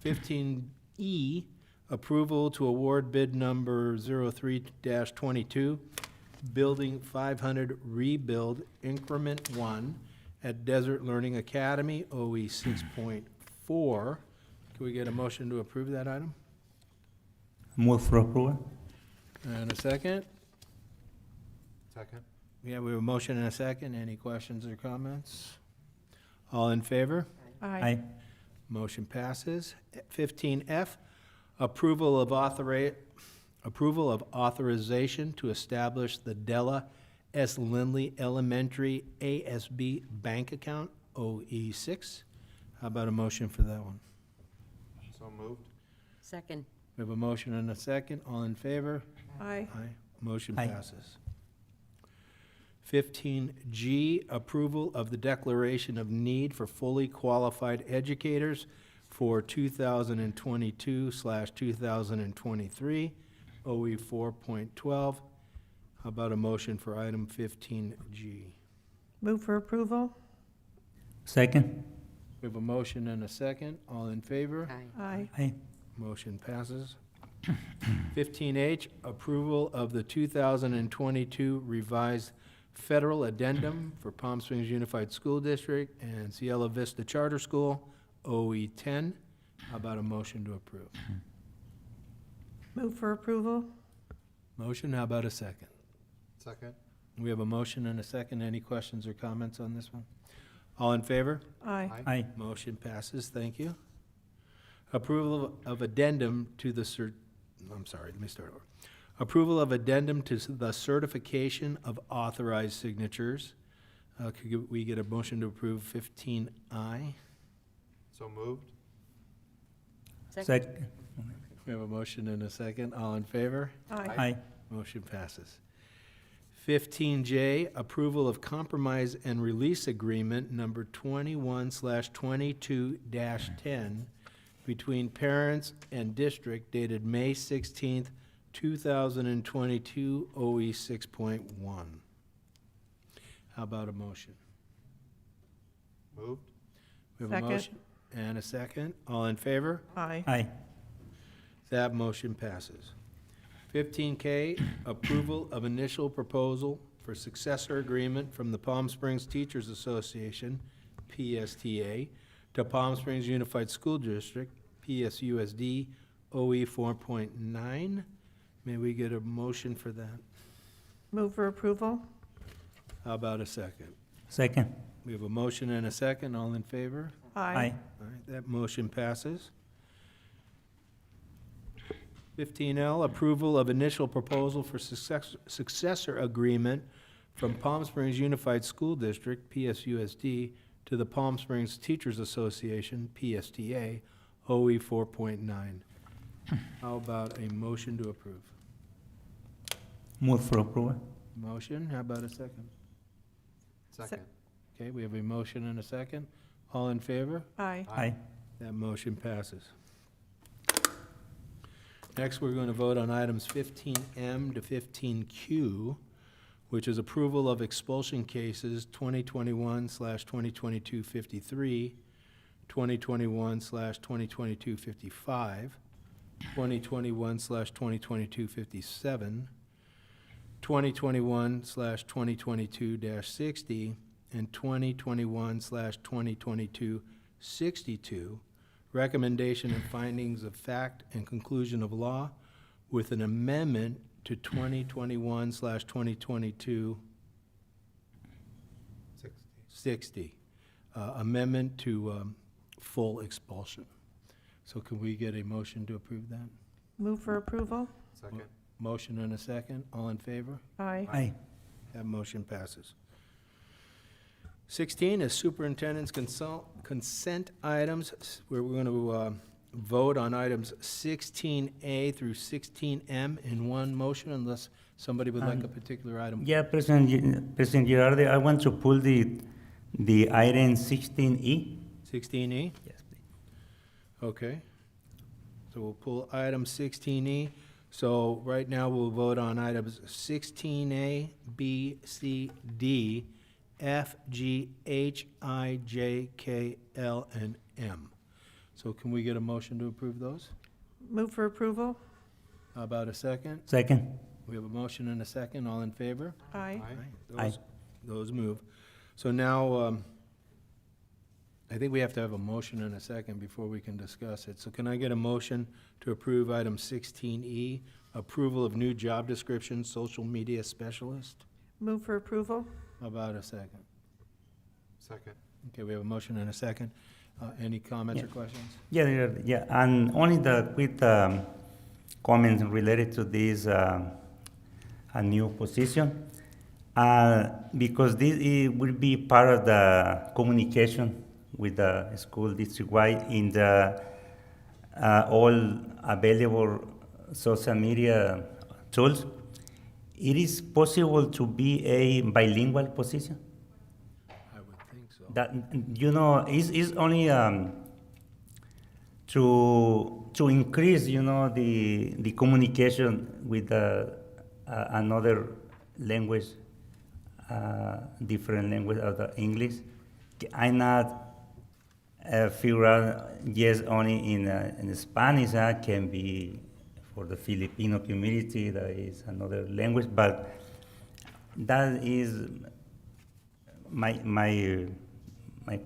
15E, approval to award bid number 03-22, Building 500 Rebuild Increment 1 at Desert Learning Academy, OE 6.4. Can we get a motion to approve that item? Move for approval. And a second? Second. Yeah, we have a motion and a second. Any questions or comments? All in favor? Aye. Motion passes. 15F, approval of authorization to establish the Della S. Lindley Elementary ASB bank account, OE6. How about a motion for that one? So moved. Second. We have a motion and a second. All in favor? Aye. Aye. Motion Aye. passes. 15G, approval of the declaration of need for fully qualified educators for 2022/2023, OE 4.12. How about a motion for item 15G? Move for approval. Second. We have a motion and a second. All in favor? Aye. Aye. Motion passes. 15H, approval of the 2022 revised federal addendum for Palm Springs Unified School District and Cielo Vista Charter School, OE 10. How about a motion to approve? Move for approval. Motion, how about a second? Second. We have a motion and a second. Any questions or comments on this one? All in favor? Aye. Aye. Motion passes. Thank you. Approval of addendum to the let me start over. Approval of addendum to the certification of authorized signatures. Could we get a motion to approve 15I? So moved. Second. We have a motion and a second. All in favor? Aye. Motion passes. 15J, approval of compromise and release agreement number 21/22-10 between parents and district dated May 16th, 2022, OE 6.1. How about a motion? Moved. We have a Second. motion and a second. All in favor? Aye. Aye. That motion passes. 15K, approval of initial proposal for successor agreement from the Palm Springs Teachers Association, PSTA, to Palm Springs Unified School District, PSUSD, OE 4.9. May we get a motion for that? Move for approval. How about a second? Second. We have a motion and a second. All in favor? Aye. All right, that motion passes. 15L, approval of initial proposal for successor agreement from Palm Springs Unified School District, PSUSD, to the Palm Springs Teachers Association, PSTA, OE 4.9. How about a motion to approve? Move for approval. Motion, how about a second? Second. Okay, we have a motion and a second. All in favor? Aye. Aye. That motion passes. Next, we're going to vote on items 15M to 15Q, which is approval of expulsion cases 2021/2022 53, 2021/2022 55, 2021/2022 57, 2021/2022-60, and 2021/2022 62, recommendation and findings of fact and conclusion of law with an amendment to 2021/2022 60, amendment to full expulsion. So can we get a motion to approve that? Move for approval. Second. Motion and a second. All in favor? Aye. Aye. That motion passes. 16 is superintendent's consent items, where we're going to vote on items 16A through 16M in one motion, unless somebody would like a particular item. Yeah, President Girardi, I want to pull the item 16E. 16E? Yes, please. Okay. So we'll pull item 16E. So right now, we'll vote on items 16A, B, C, D, F, G, H, I, J, K, L, and M. So can we get a motion to approve those? Move for approval. How about a second? Second. We have a motion and a second. All in favor? Aye. Aye. Those move. So now, I think we have to have a motion and a second before we can discuss it. So can I get a motion to approve item 16E, approval of new job description, social media specialist? Move for approval. How about a second? Second. Okay, we have a motion and a second. Any comments or questions? Yeah, and only the quick comments related to this a new position, because this it will be part of the communication with the school district-wide in the all available social media tools. It is possible to be a bilingual position. I would think so. That is only to increase the communication with another language different language other English. I not figure out yes only in Spanish can be for the Filipino community, that is another language, but that is my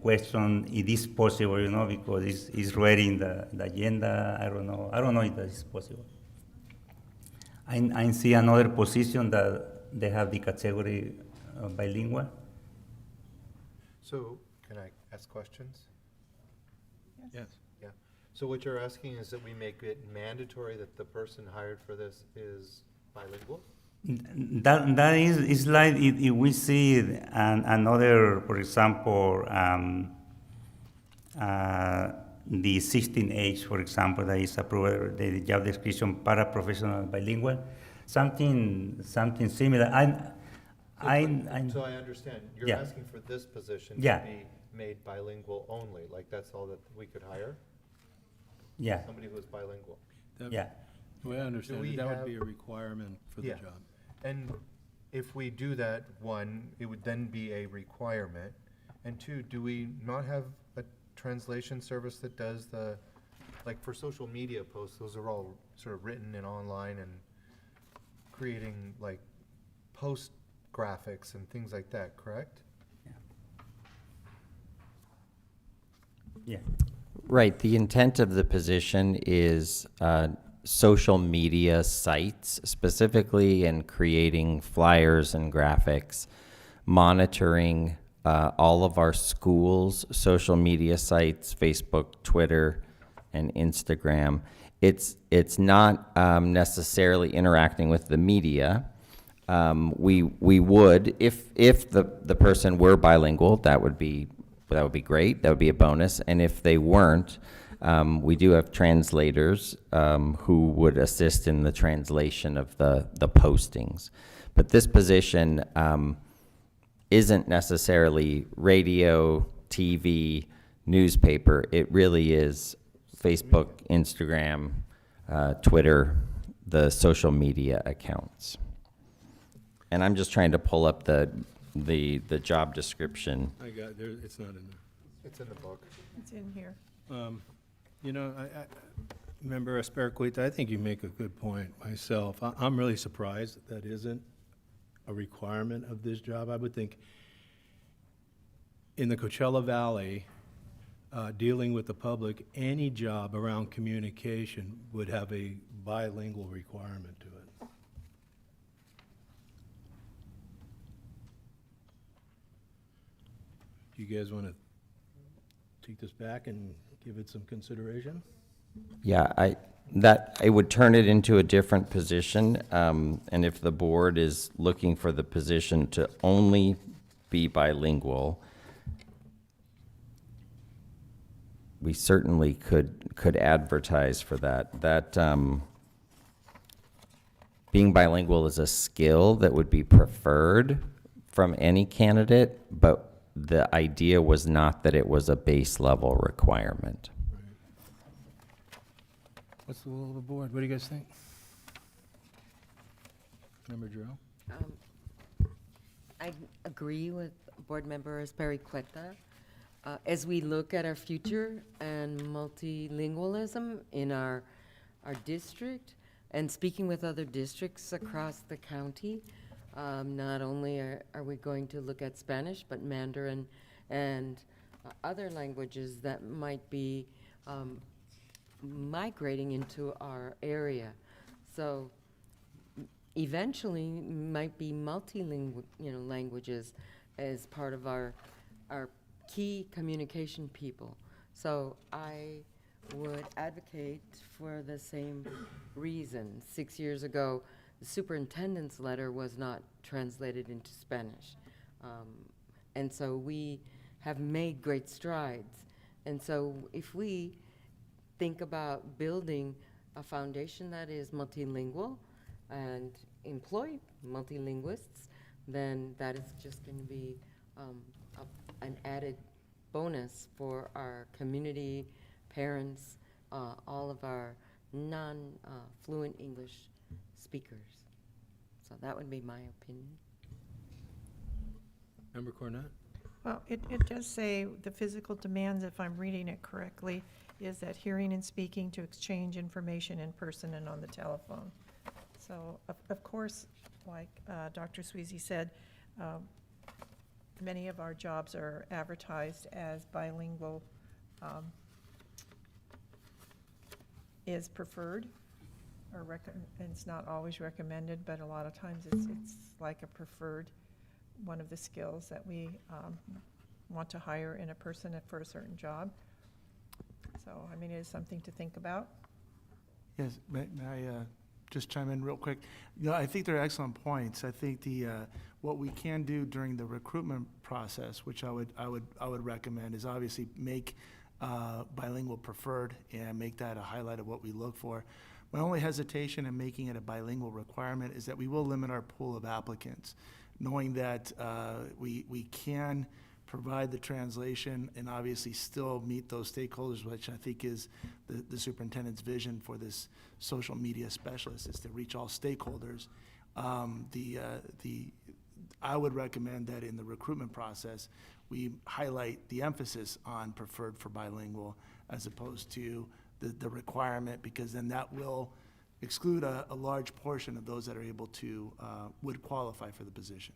question. It is possible, you know, because it's ready in the agenda. I don't know if that is possible. I see another position that they have the category bilingual. So, can I ask questions? Yes. Yeah. So what you're asking is that we make it mandatory that the person hired for this is bilingual? That is like if we see another, for example, the 16H, for example, that is approved, the job description paraprofessional bilingual, something similar. So I understand. You're Yeah. asking for this position Yeah. to be made bilingual only, like that's all that we could hire? Yeah. Somebody who is bilingual. Yeah. The way I understand we it, that would have- be a requirement for the Yeah. job. And if we do that, one, it would then be a requirement. And two, do we not have a translation service that does the, like for social media posts, those are all sort of written and online and creating like post graphics and things like that, correct? Yeah. Right. The intent of the position is social media sites, specifically in creating flyers and graphics, monitoring all of our schools' social media sites, Facebook, Twitter, and Instagram. It's not necessarily interacting with the media. We would, if the person were bilingual, that would be great. That would be a bonus. And if they weren't, we do have translators who would assist in the translation of the postings. But this position isn't necessarily radio, TV, newspaper. It really is Facebook, Instagram, Twitter, the social media accounts. And I'm just trying to pull up the job description. I got there. It's not in there. It's in the book. It's in here. You know, I Member Esperquita, I think you make a good point myself. I'm really surprised that isn't a requirement of this job. I would think in the Coachella Valley, dealing with the public, any job around communication would have a bilingual requirement to it. Do you guys want to take this back and give it some consideration? Yeah, it would turn it into a different position, and if the board is looking for the position to only be bilingual, we certainly could advertise for that. That being bilingual is a skill that would be preferred from any candidate, but the idea was not that it was a base level requirement. What's the will of the board? What do you guys think? Member Drew? I agree with Board Member Esperquita. As we look at our future and multilingualism in our district, and speaking with other districts across the county, not only are we going to look at Spanish, but Mandarin and other languages that might be migrating into our area. So eventually might be multilingual, languages as part of our key communication people. So I would advocate for the same reason. 6 years ago, the superintendent's letter was not translated into Spanish. And so we have made great strides. And so if we think about building a foundation that is multilingual and employ multilinguists, then that is just going to be an added bonus for our community, parents, all of our non-fluent English speakers. So that would be my opinion. Member Cornett? Well, it does say the physical demands, if I'm reading it correctly, is that hearing and speaking to exchange information in person and on the telephone. So, of course, like Dr. Sweezy said, many of our jobs are advertised as bilingual is preferred, or and it's not always recommended, but a lot of times it's like a preferred one of the skills that we want to hire in a person for a certain job. So, I mean, it is something to think about. Yes, may I just chime in real quick? You know, I think they're excellent points. I think what we can do during the recruitment process, which I would recommend, is obviously make bilingual preferred and make that a highlight of what we look for. My only hesitation in making it a bilingual requirement is that we will limit our pool of applicants, knowing that we can provide the translation and obviously still meet those stakeholders, which I think is the superintendent's vision for this social media specialist, is to reach all stakeholders. I would recommend that in the recruitment process, we highlight the emphasis on preferred for bilingual as opposed to the requirement, because then that will exclude a large portion of those that are able to, would qualify for the position.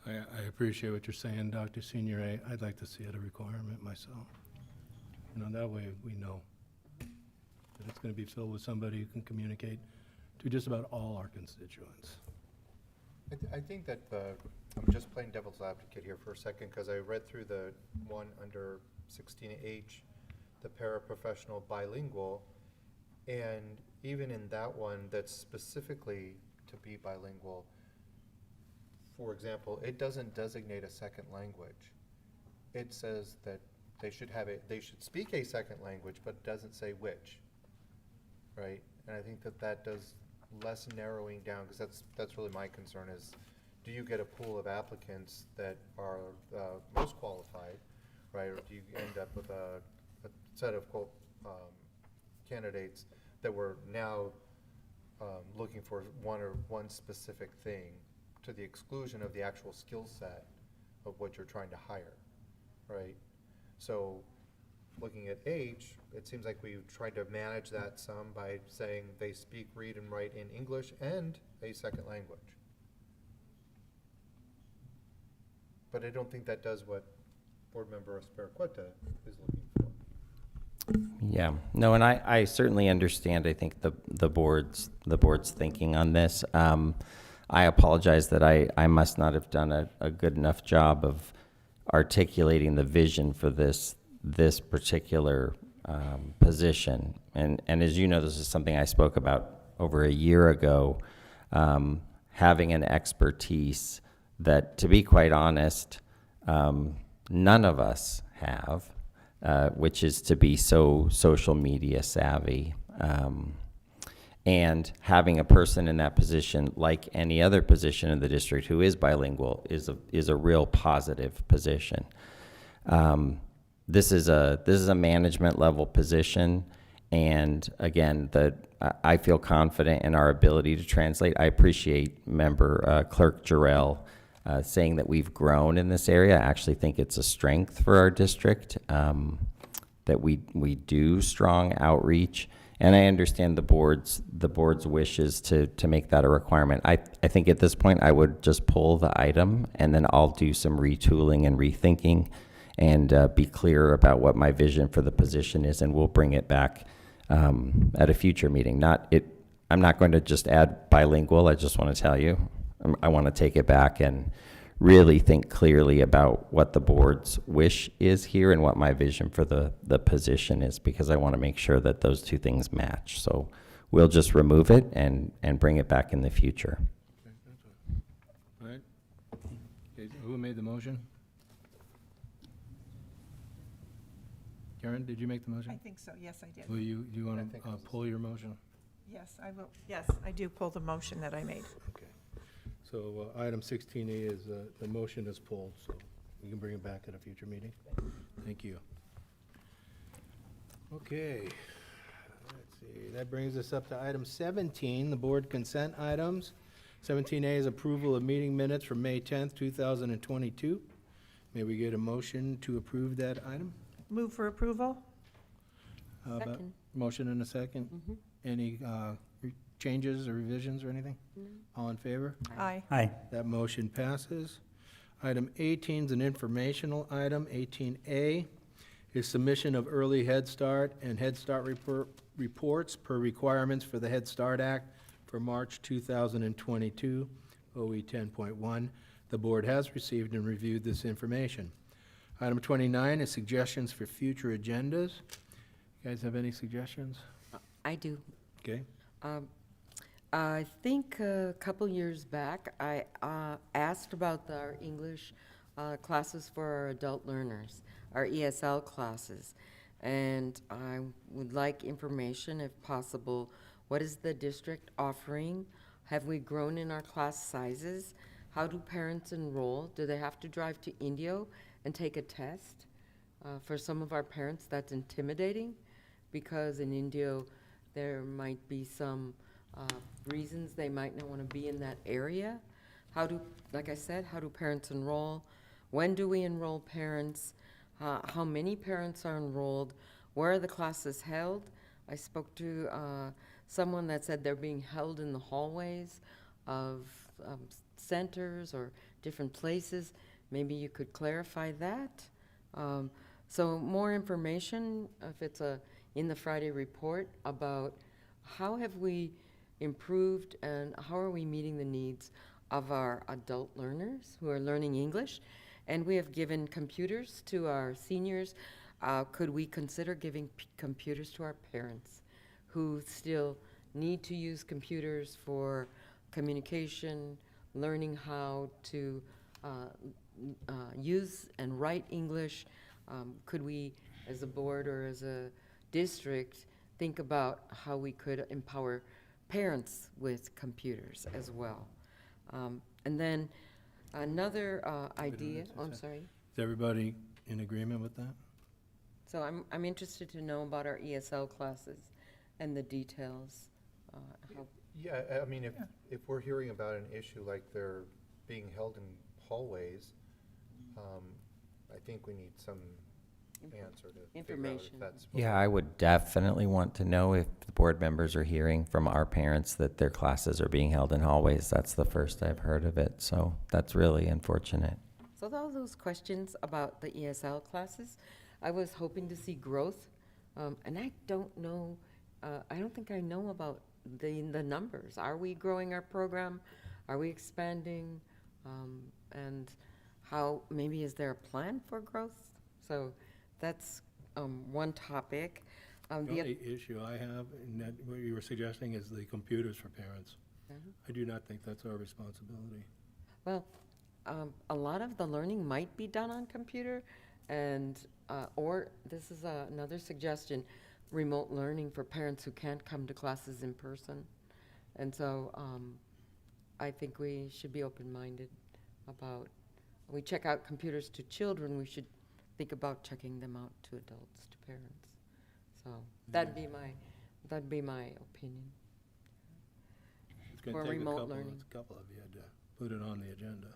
I appreciate what you're saying, Dr. Senior. I'd like to see it a requirement myself. You know, that way we know that it's going to be filled with somebody who can communicate to just about all our constituents. I think that I'm just playing devil's advocate here for a second, because I read through the one under 16H, the paraprofessional bilingual, and even in that one that's specifically to be bilingual, for example, it doesn't designate a second language. It says that they should speak a second language, but it doesn't say which, right? And I think that does less narrowing down, because that's really my concern is, do you get a pool of applicants that are most qualified, right? Or do you end up with a set of candidates that were now looking for one specific thing, to the exclusion of the actual skill set of what you're trying to hire, right? So looking at H, it seems like we've tried to manage that some by saying they speak, read, and write in English and a second language. But I don't think that does what Board Member Espericueta is looking for. Yeah, no, and I certainly understand, I think, the board's thinking on this. I apologize that I must not have done a good enough job of articulating the vision for this particular position. And as you know, this is something I spoke about over a year ago, having an expertise that, to be quite honest, none of us have, which is to be so social media savvy. And having a person in that position, like any other position in the district who is bilingual, is a real positive position. This is a management level position, and again, I feel confident in our ability to translate. I appreciate Member Clerk Jarrell saying that we've grown in this area. I actually think it's a strength for our district that we do strong outreach. And I understand the board's wishes to make that a requirement. I think at this point I would just pull the item, and then I'll do some retooling and rethinking and be clear about what my vision for the position is, and we'll bring it back at a future meeting. I'm not going to just add bilingual. I just want to tell you, I want to take it back and really think clearly about what the board's wish is here and what my vision for the position is, because I want to make sure that those two things match. So we'll just remove it and bring it back in the future. All right. Okay, who made the motion? Karen, did you make the motion? I think so, yes, I did. Do you want to pull your motion? Yes, I will. Yes, I do pull the motion that I made. Okay. So item 16A is, the motion is pulled, so you can bring it back at a future meeting. Thank you. Okay, let's see, that brings us up to item 17, the board consent items. 17A is approval of meeting minutes from May 10th, 2022. May we get a motion to approve that item? Move for approval? How about- Second. Motion and a second. Mhm. Any changes or revisions or anything? All in favor? Aye. Aye. That motion passes. Item 18 is an informational item. 18A is submission of early Head Start and Head Start reports per requirements for the Head Start Act for March 2022, OE 10.1. The board has received and reviewed this information. Item 29 is suggestions for future agendas. You guys have any suggestions? I do. Okay. I think a couple years back, I asked about our English classes for our adult learners, our ESL classes. And I would like information, if possible, what is the district offering? Have we grown in our class sizes? How do parents enroll? Do they have to drive to Indio and take a test? For some of our parents, that's intimidating, because in Indio, there might be some reasons they might not want to be in that area. Like I said, how do parents enroll? When do we enroll parents? How many parents are enrolled? Where are the classes held? I spoke to someone that said they're being held in the hallways of centers or different places. Maybe you could clarify that. So more information, if it's in the Friday report, about how have we improved and how are we meeting the needs of our adult learners who are learning English. And we have given computers to our seniors. Could we consider giving computers to our parents who still need to use computers for communication, learning how to use and write English? Could we, as a board or as a district, think about how we could empower parents with computers as well? And then another idea, oh, I'm sorry. Is everybody in agreement with that? So I'm interested to know about our ESL classes and the details. How Yeah, I mean, if we're hearing about an issue like they're being held in hallways, I think we need some answer to figure out information. if that's. Yeah, I would definitely want to know if the board members are hearing from our parents that their classes are being held in hallways. That's the first I've heard of it, so that's really unfortunate. So all those questions about the ESL classes, I was hoping to see growth, and I don't know, I don't think I know about the numbers. Are we growing our program? Are we expanding? And how, maybe is there a plan for growth? So that's one topic. The only issue I have, and that what you were suggesting, is the computers for parents. I do not think that's our responsibility. Well, a lot of the learning might be done on computer, and or this is another suggestion, remote learning for parents who can't come to classes in person. And so I think we should be open-minded about, we check out computers to children, we should think about checking them out to adults, to parents. So that'd be my opinion. It's going For to take remote a learning. couple of you to put it on the agenda.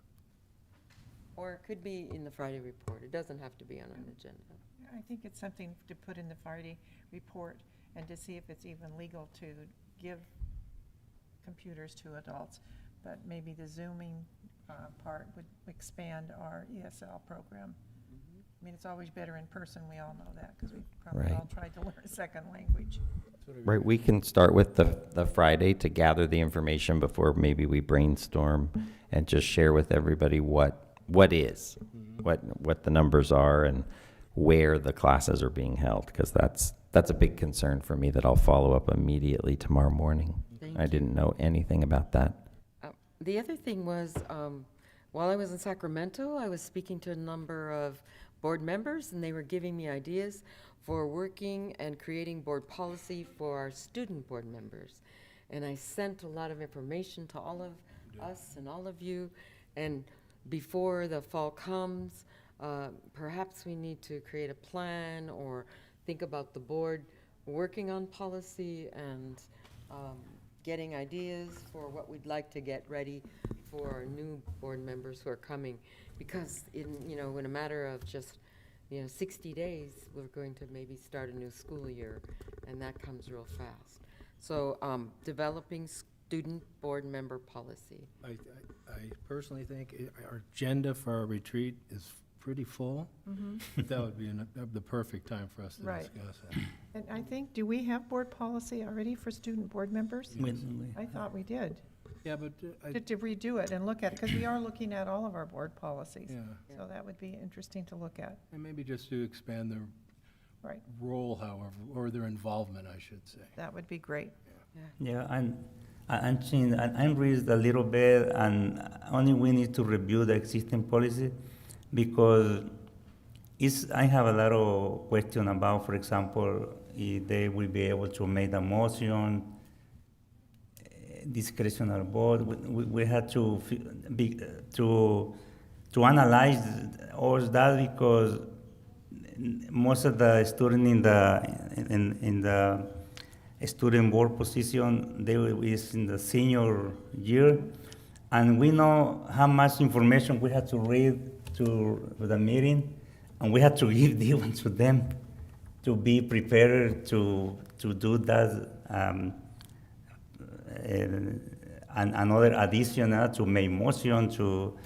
Or it could be in the Friday report. It doesn't have to be on an agenda. I think it's something to put in the Friday report and to see if it's even legal to give computers to adults. But maybe the Zooming part would expand our ESL program. I mean, it's always better in person, we all know that, because we've probably Right. all tried to learn a second language. Right, we can start with the Friday to gather the information before maybe we brainstorm and just share with everybody what is, what the numbers are and where the classes are being held, because that's a big concern for me that I'll follow up immediately tomorrow morning. Thank I you. didn't know anything about that. The other thing was, while I was in Sacramento, I was speaking to a number of board members, and they were giving me ideas for working and creating board policy for our student board members. And I sent a lot of information to all of us and all of you. And before the fall comes, perhaps we need to create a plan or think about the board working on policy and getting ideas for what we'd like to get ready for our new board members who are coming. Because in a matter of just, 60 days, we're going to maybe start a new school year, and that comes real fast. So, developing student board member policy. I personally think our agenda for our retreat is pretty full. That would be the perfect time for us to Right. discuss it. And I think, do we have board policy already for student board members? I thought we did. Yeah, but To redo it and look at it, because we are looking at all of our board policies. Yeah. So that would be interesting to look at. And maybe just to expand their Right. role, however, or their involvement, I should say. That would be great. Yeah, and I'm read a little bit, and only we need to review the existing policy because I have a lot of question about, for example, if they will be able to make a motion, discretionary vote. We had to analyze all that because most of the students in the student board position, they is in the senior year, and we know how much information we had to read to the meeting, and we had to give the one to them to be prepared to do that. Another additional to make motion to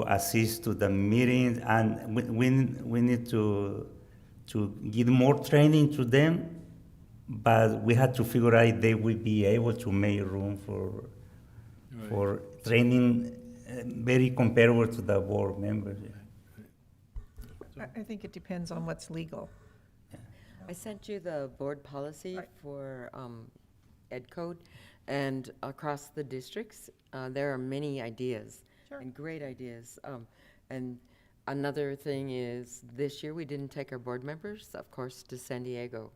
assist to the meeting, and we need to give more training to them. But we had to figure out if they will be able to make room for training very comparable to the board members. I think it depends on what's legal. I sent you the board policy for Ed Code, and across the districts, there are many ideas and great ideas. And another thing is, this year we didn't take our board members, of course, to San Diego.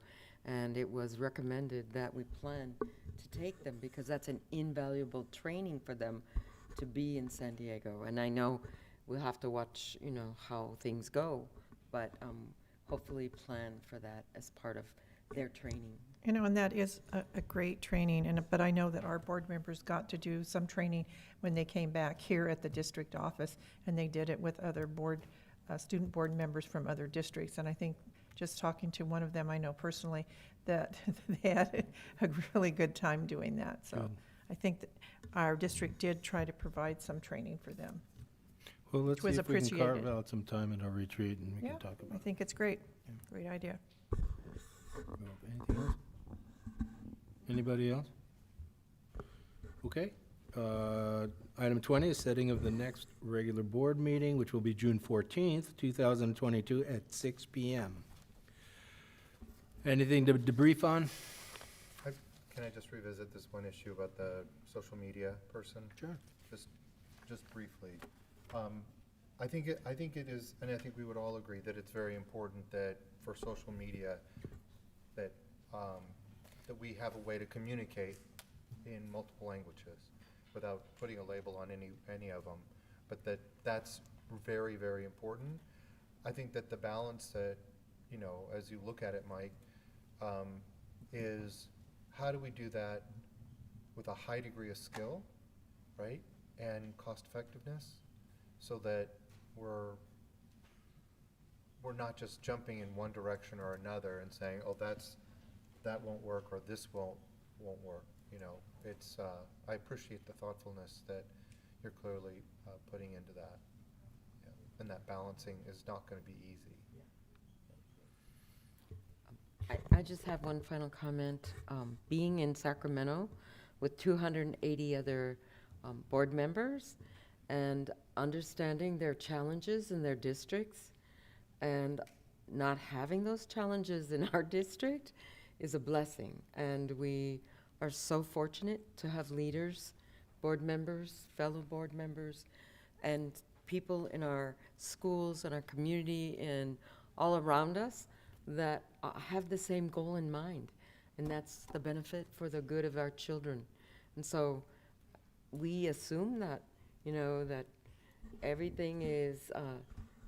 And it was recommended that we plan to take them because that's an invaluable training for them to be in San Diego. And I know we'll have to watch, how things go, but hopefully plan for that as part of their training. And that is a great training, but I know that our board members got to do some training when they came back here at the district office, and they did it with other student board members from other districts. And I think just talking to one of them, I know personally that they had a really good time doing that. So Good. I think that our district did try to provide some training for them. Well, let's Which see was if we can carve appreciated. out some time at our retreat and we Yeah, can talk about I it. think it's great. Great idea. Anything else? Anybody else? Okay. Item 20 is setting of the next regular board meeting, which will be June 14th, 2022 at 6 p.m. Anything to debrief on? Can I just revisit this one issue about the social media person? Sure. Just briefly. I think it is, and I think we would all agree that it's very important that for social media, that we have a way to communicate in multiple languages without putting a label on any of them, but that's very, very important. I think that the balance that, as you look at it, Mike, is how do we do that with a high degree of skill, right, and cost effectiveness, so that we're not just jumping in one direction or another and saying, oh, that won't work, or this won't work. It's I appreciate the thoughtfulness that you're clearly putting into that, and that balancing is not going to be easy. I just have one final comment. Being in Sacramento with 280 other board members and understanding their challenges in their districts and not having those challenges in our district is a blessing. And we are so fortunate to have leaders, board members, fellow board members, and people in our schools and our community and all around us that have the same goal in mind, and that's the benefit for the good of our children. And so we assume that, that everything is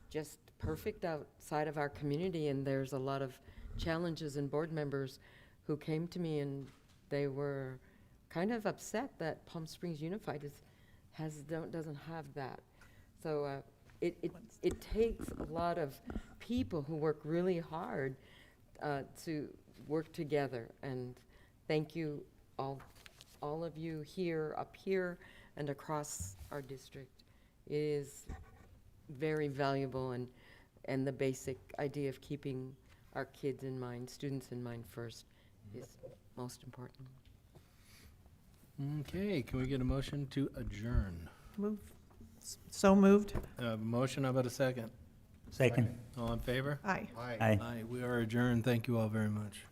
just perfect outside of our community, and there's a lot of challenges, and board members who came to me and they were kind of upset that Palm Springs Unified doesn't have that. So it takes a lot of people who work really hard to work together. And thank you, all of you here, up here, and across our district. It is very valuable, and the basic idea of keeping our kids in mind, students in mind first, is most important. Okay, can we get a motion to adjourn? So moved. Motion, how about a second? Second. All in favor? Aye. Aye. Aye, we are adjourned. Thank you all very much.